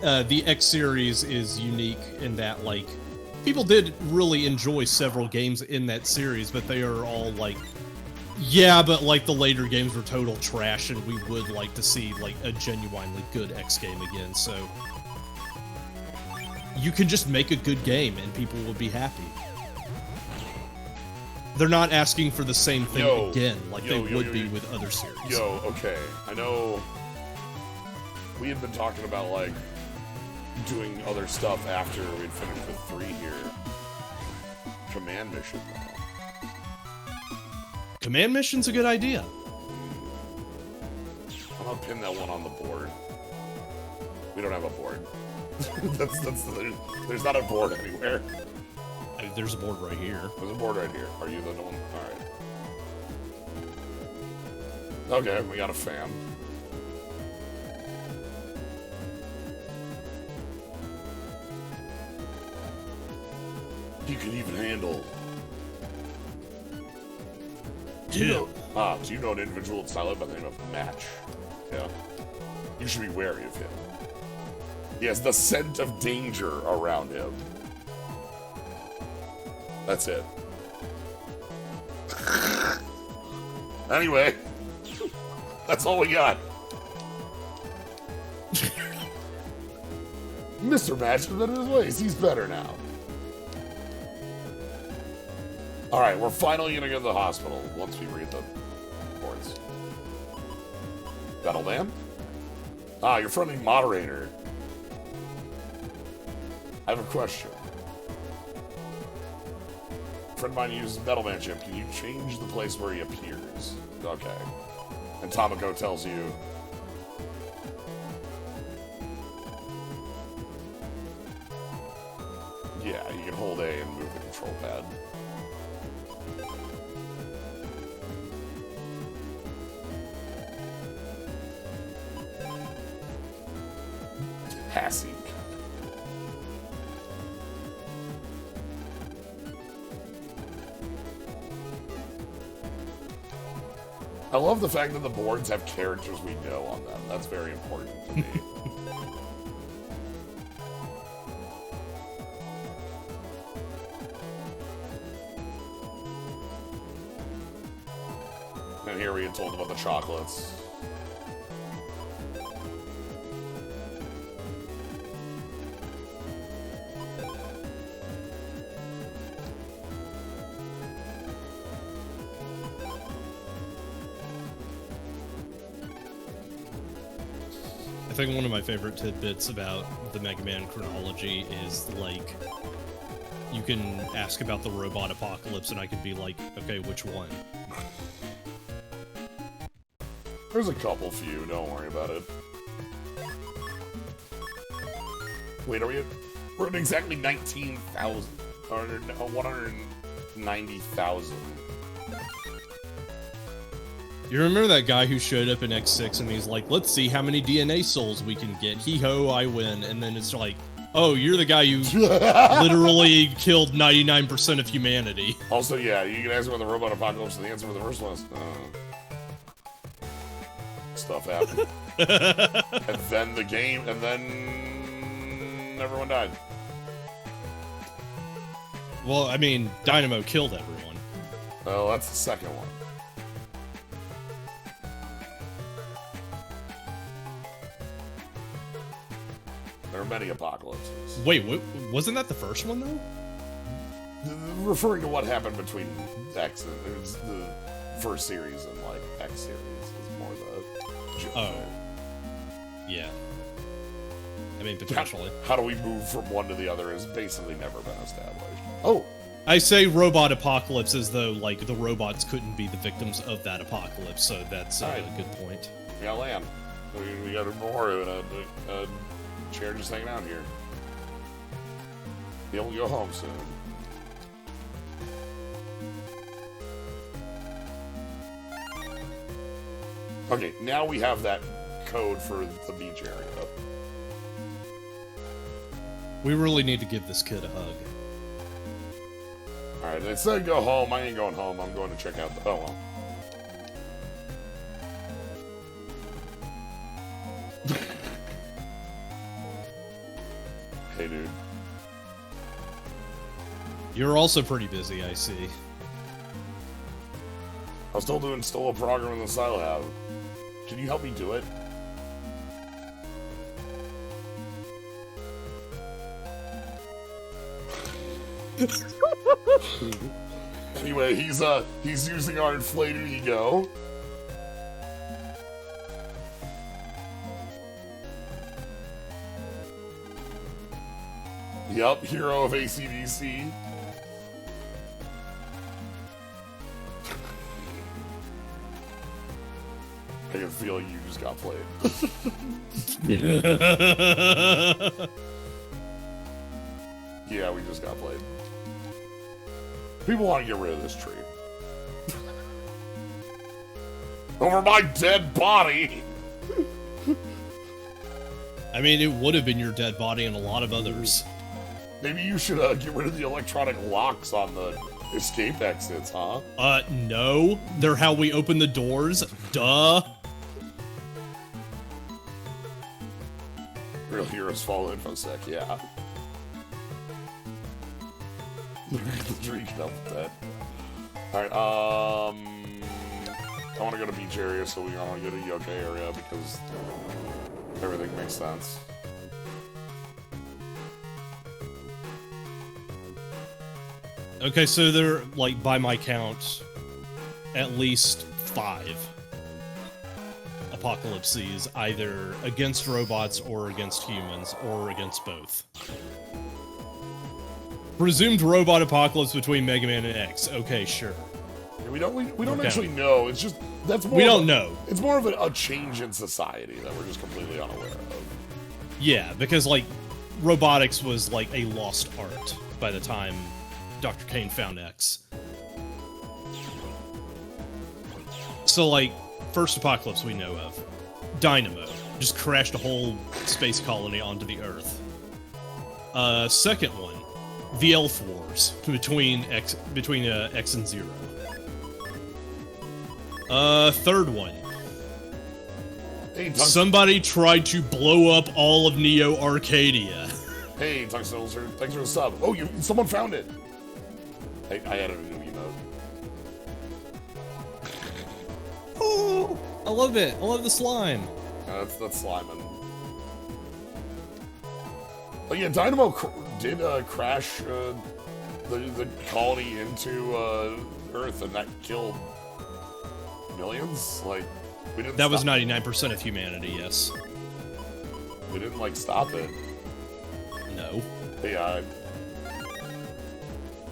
The X series is unique in that, like, people did really enjoy several games in that series, but they are all like, yeah, but like the later games were total trash, and we would like to see like a genuinely good X game again. So you can just make a good game, and people will be happy. They're not asking for the same thing again, like they would be with other series. Okay. I know we had been talking about, like, doing other stuff after we'd finished with 3 here. Command mission, though. Command mission's a good idea. I'm gonna pin that one on the board. We don't have a board. There's not a board anywhere. There's a board right here. There's a board right here. Are you the one? Alright. Okay, we got a fan. You can even handle. Do you know an individual in Silent by the name of Match? Yeah. You should be wary of him. He has the scent of danger around him. That's it. Anyway, that's all we got. Mr. Match has been in his ways. He's better now. Alright, we're finally gonna go to the hospital once we read the reports. Battleman? Ah, your friendly moderator. I have a question. A friend of mine uses Metalman Chip. Can you change the place where he appears? Okay. And Tomoko tells you... Yeah, you can hold A and move the control pad. Passing. I love the fact that the boards have characters we know on them. That's very important to me. And here we had told about the chocolates. I think one of my favorite tidbits about the Mega Man chronology is, like, you can ask about the robot apocalypse and I could be like, okay, which one? There's a couple few, don't worry about it. Wait, we're at exactly 19,000. Or 190,000. You remember that guy who showed up in X6 and he's like, let's see how many DNA souls we can get. Hee-ho, I win. And then it's like, Oh, you're the guy who literally killed 99% of humanity. Also, yeah, you can ask about the robot apocalypse, and the answer for the first one is stuff happened. And then the game, and then everyone died. Well, I mean, Dynamo killed everyone. Oh, that's the second one. There are many apocalypses. Wait, wasn't that the first one, though? Referring to what happened between X and it was the first series and like X series is more the joke. Oh. Yeah. I mean, potentially. How do we move from one to the other has basically never been established. Oh! I say robot apocalypse as though, like, the robots couldn't be the victims of that apocalypse, so that's a good point. We got land. We got a memorial and a chair just hanging out here. Be able to go home soon. Okay, now we have that code for the beach area. We really need to give this kid a hug. Alright, it said go home. I ain't going home. I'm going to check out the... Oh, well. Hey, dude. You're also pretty busy, I see. I'm still doing a program in the Silo Lab. Can you help me do it? Anyway, he's using our inflated ego. Yup, hero of ACDC. I can feel you just got played. Yeah, we just got played. People want to get rid of this tree. Over my dead body! I mean, it would have been your dead body and a lot of others. Maybe you should get rid of the electronic locks on the escape exits, huh? No. They're how we open the doors. Duh. Real heroes follow InfoSec, yeah. The tree can help with that. Alright, I want to go to beach area, so we want to go to Yoke area because everything makes sense. Okay, so there, like, by my count, at least 5 apocalypses, either against robots or against humans, or against both. Presumed robot apocalypse between Megaman and X. Okay, sure. Yeah, we don't actually know. It's just that's more. We don't know. It's more of a change in society that we're just completely unaware of. Yeah, because like robotics was like a lost art by the time Dr. Kane found X. So like first apocalypse we know of, Dynamo just crashed a whole space colony onto the Earth. Second one, the Elf Wars between X and Zero. Third one. Hey, Somebody tried to blow up all of Neo Arcadia. Hey, Tuxilzer, thanks for the sub. Oh, someone found it. I added a new emote. Oh, I love it. I love the slime. That's Slimin. Oh yeah, Dynamo did crash the colony into Earth, and that killed millions. Like we didn't. That was 99% of humanity. Yes. We didn't like stop it. No. Hey,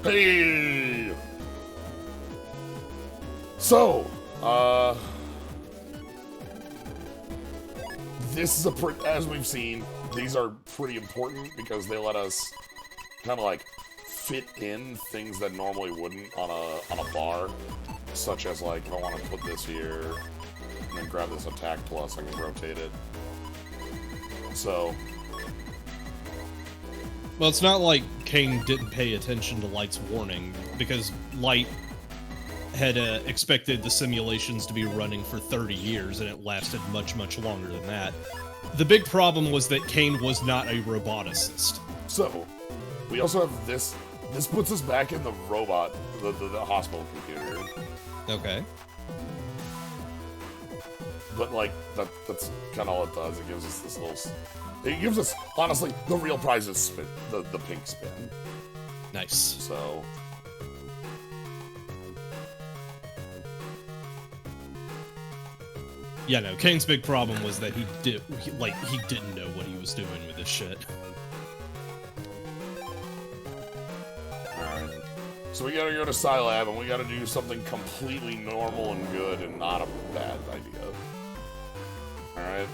hey. So, this is as we've seen, these are pretty important because they let us kind of like fit in things that normally wouldn't on a bar, such as like if I want to put this here and then grab this attack plus, I can rotate it. So Well, it's not like Kane didn't pay attention to Light's warning, because Light had expected the simulations to be running for 30 years, and it lasted much, much longer than that. The big problem was that Kane was not a roboticist. So, we also have this. This puts us back in the robot, the hospital computer. Okay. But, like, that's kind of all it does. It gives us this little... It gives us, honestly, the real prize is spin, the pink spin. Nice. So... Yeah, no, Kane's big problem was that he didn't know what he was doing with this shit. Alright. So we gotta go to Scilab, and we gotta do something completely normal and good and not a bad idea. Alright?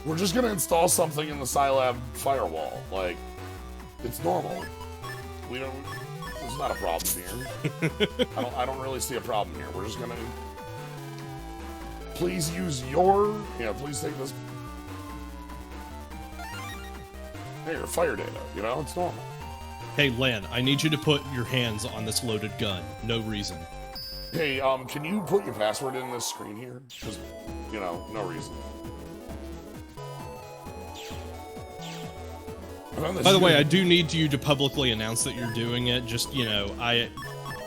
We're just gonna install something in the Scilab firewall. Like, it's normal. We don't... There's not a problem here. I don't really see a problem here. We're just gonna... Please use your... Yeah, please take this... Hey, your fire data, you know? It's normal. Hey, Lan, I need you to put your hands on this loaded gun. No reason. Hey, can you put your password in this screen here? Just, you know, no reason. By the way, I do need you to publicly announce that you're doing it. Just, you know,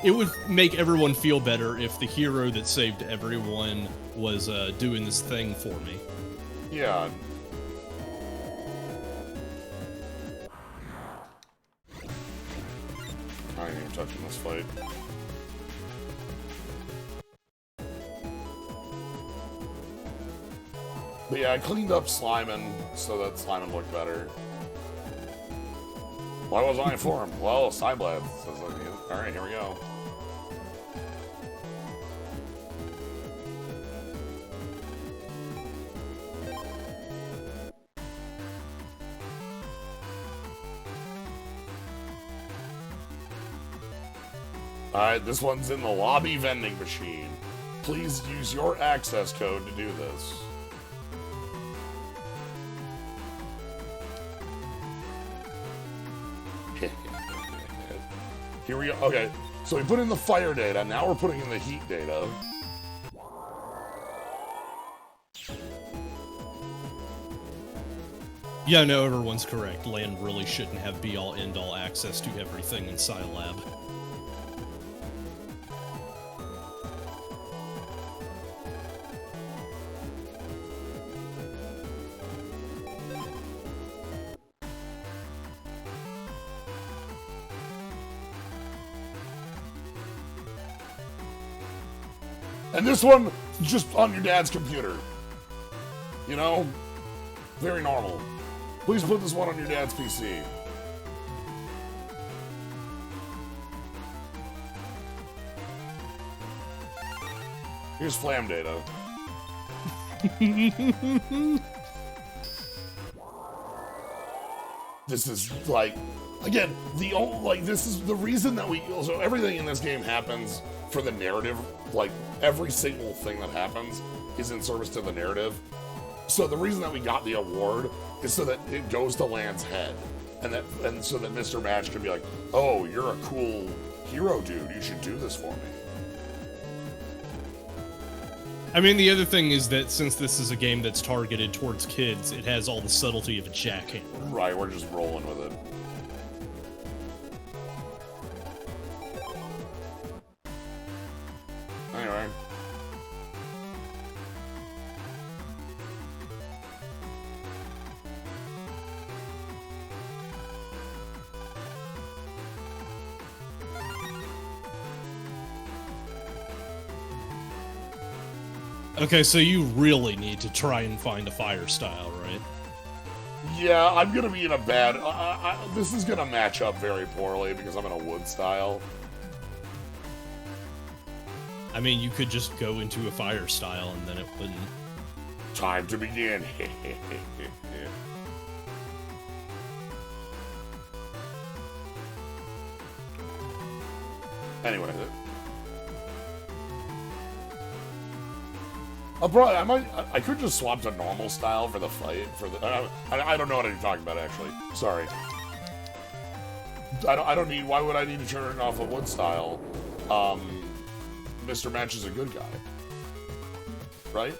it would make everyone feel better if the hero that saved everyone was doing this thing for me. Yeah. I ain't even touching this fight. But yeah, I cleaned up Sliman so that Sliman looked better. Why was I informed? Well, Cyblad says that. Alright, here we go. Alright, this one's in the lobby vending machine. Please use your access code to do this. Here we go. Okay, so we put in the fire data. Now we're putting in the heat data. Yeah, no, everyone's correct. Lan really shouldn't have be-all, end-all access to everything in Scilab. And this one, just on your dad's computer. You know? Very normal. Please put this one on your dad's PC. Here's Flam data. This is like, again, this is the reason that so everything in this game happens for the narrative. Like, every single thing that happens is in service to the narrative. So the reason that we got the award is so that it goes to Lan's head, and so that Mr. Match can be like, oh, you're a cool hero, dude. You should do this for me. I mean, the other thing is that since this is a game that's targeted towards kids, it has all the subtlety of a jackhammer. Right, we're just rolling with it. Anyway. Okay, so you really need to try and find a fire style, right? Yeah, I'm gonna be in a bad... this is gonna match up very poorly because I'm in a wood style. I mean, you could just go into a fire style and then it wouldn't... Time to begin. Anyway. I could just swap to normal style for the fight. I don't know what I'm talking about, actually. Sorry. I don't need. Why would I need to turn it off of wood style? Mr. Match is a good guy, right?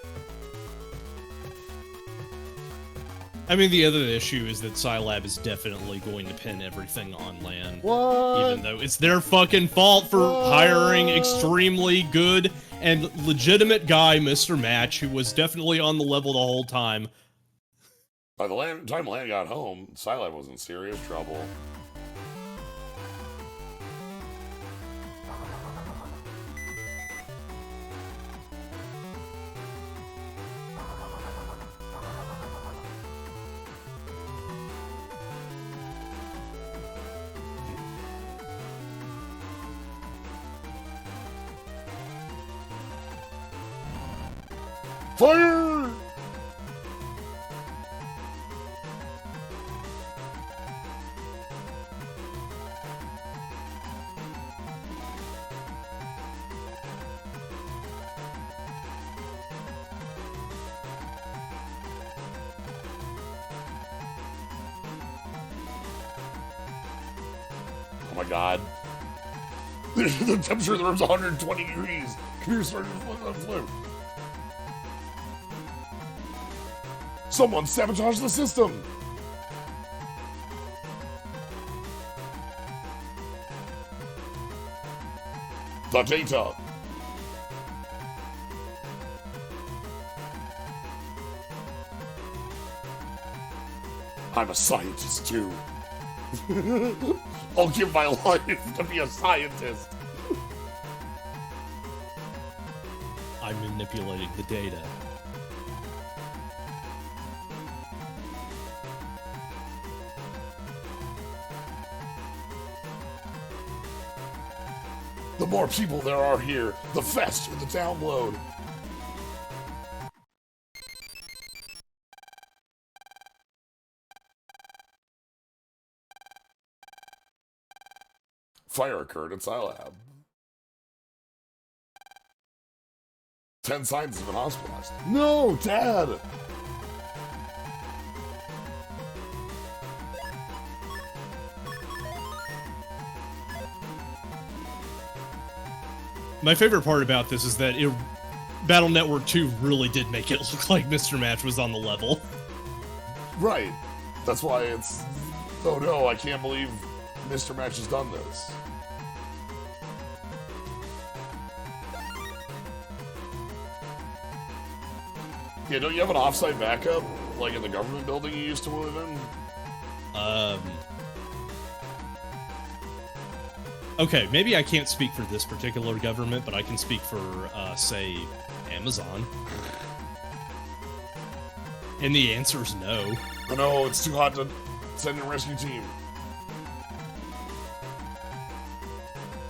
I mean, the other issue is that Scilab is definitely going to pin everything on land. What? Even though it's their fucking fault for hiring extremely good and legitimate guy, Mr. Match, who was definitely on the level the whole time. By the time Land got home, Scilab was in serious trouble. Fire! Oh my god. The temperature of the room's 120 degrees. Computer started to flip. Someone sabotaged the system! The data! I'm a scientist too. I'll give my life to be a scientist. I'm manipulating the data. The more people there are here, the faster the download. Fire occurred at Scilab. 10 scientists have been hospitalized. No, Dad! My favorite part about this is that Battle Network 2 really did make it look like Mr. Match was on the level. Right. That's why it's... Oh no, I can't believe Mr. Match has done this. Yeah, don't you have an offsite backup? Like in the government building you used to live in? Okay, maybe I can't speak for this particular government, but I can speak for, say, Amazon. And the answer is no. Oh no, it's too hot to send a rescue team.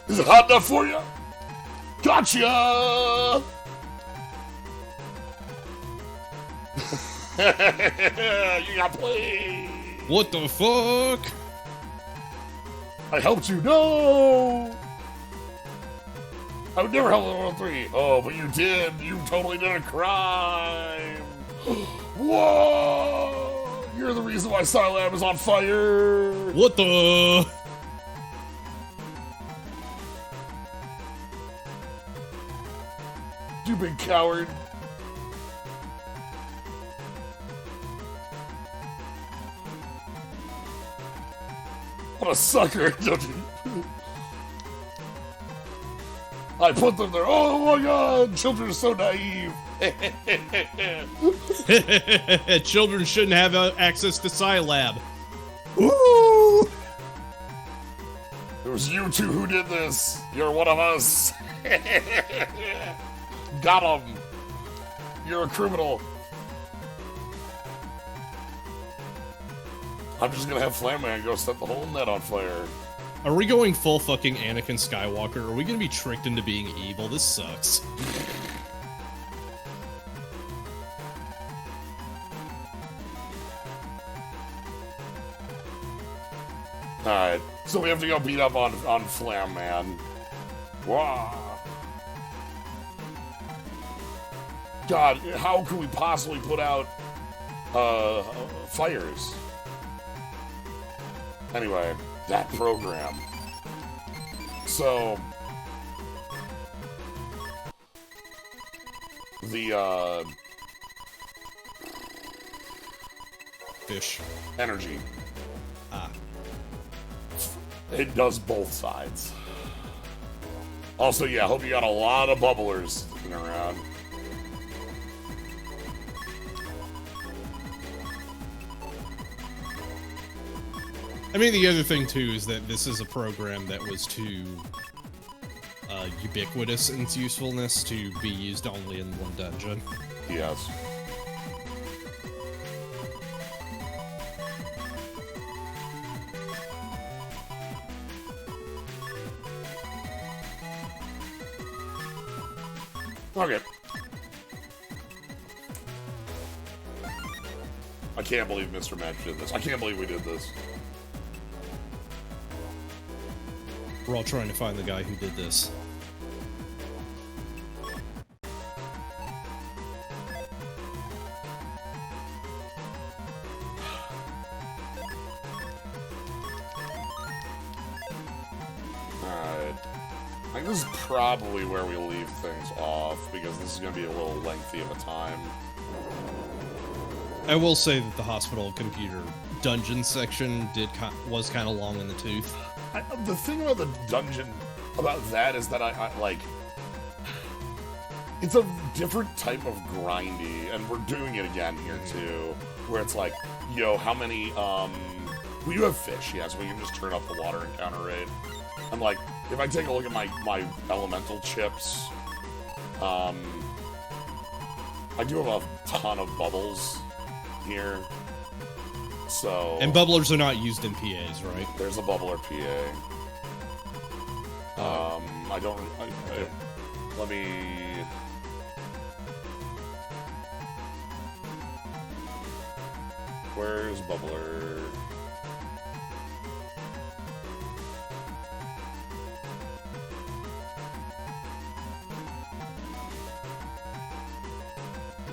Is it hot enough for you? Gotcha! You got played! What the fuck? I helped you. No! I would never help level 3. Oh, but you did. You totally did a crime. Whoa! You're the reason why Scilab is on fire. What the? You big coward. What a sucker. I put them there. Oh my god, children are so naive. Children shouldn't have access to Scilab. Ooh! It was you two who did this. You're one of us. Got him. You're a criminal. I'm just gonna have Plantman go set the whole net on fire. Are we going full fucking Anakin Skywalker? Are we gonna be tricked into being evil? This sucks. Alright, so we have to go beat up on Plantman. Wow. God, how could we possibly put out fires? Anyway, That program. So the Fish. energy. Ah. It does both sides. Also, yeah, I hope you got a lot of bubblers sticking around. I mean, the other thing, too, is that this is a program that was too ubiquitous in its usefulness to be used only in one dungeon. Yes. Okay. I can't believe Mr. Match did this. I can't believe we did this. We're all trying to find the guy who did this. Alright. I think this is probably where we leave things off, because this is going to be a little lengthy of a time. I will say that the hospital computer dungeon section was kind of long in the tooth. The thing about the dungeon, about that, is that I like... It's a different type of grindy, and we're doing it again here, too, where it's like, yo, how many, we do have fish, yeah, so we can just turn up the water encounter rate. And, like, if I take a look at my elemental chips, I do have a ton of bubbles here, so... And bubblers are not used in PAs, right? There's a bubbler PA. I don't... let me... Where's bubbler?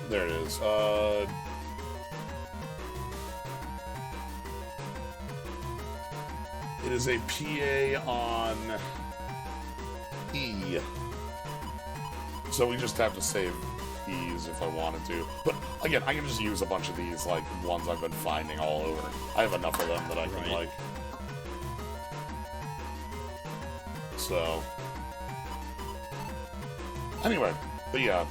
There it is. It is a PA on E. So we just have to save E's if I wanted to. But again, I can just use a bunch of these, like, ones I've been finding all over. I have enough of them that I can, like... So... Anyway, but yeah.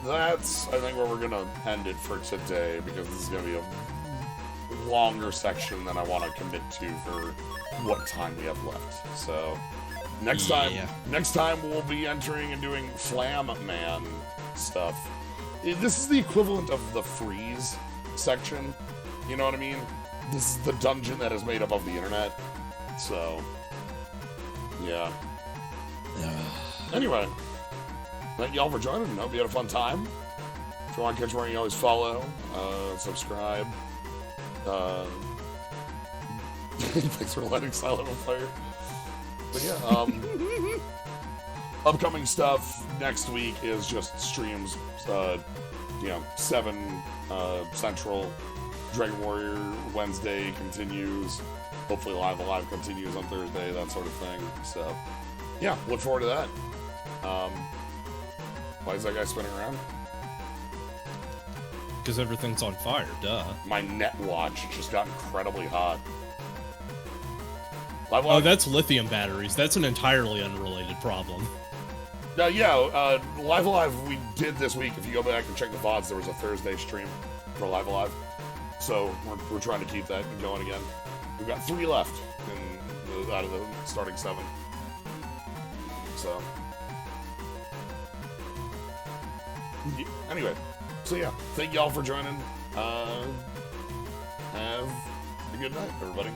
That's, I think, where we're gonna end it for today, because this is gonna be a longer section than I want to commit to for what time we have left. So, next time we'll be entering and doing Plantman stuff. This is the equivalent of the freeze section, you know what I mean? This is the dungeon that is made up of the internet. So, yeah. Anyway. Thank y'all for joining. Hope you had a fun time. If you want to catch more, you always follow, subscribe. Thanks for letting Silent on fire. But yeah, upcoming stuff next week is just streams. 7 Central. Dragon Warrior Wednesday continues. Hopefully Live Alive continues on Thursday. That sort of thing. So yeah, look forward to that. Why is that guy spinning around? Because everything's on fire, duh. My net watch just got incredibly hot. Oh, that's lithium batteries. That's an entirely unrelated problem. Yeah, Live Alive we did this week. If you go back and check the VODs, there was a Thursday stream for Live Alive. So we're trying to keep that going again. We've got 3 left out of the starting 7. So... Anyway, so yeah, thank y'all for joining. Have a good night, everybody.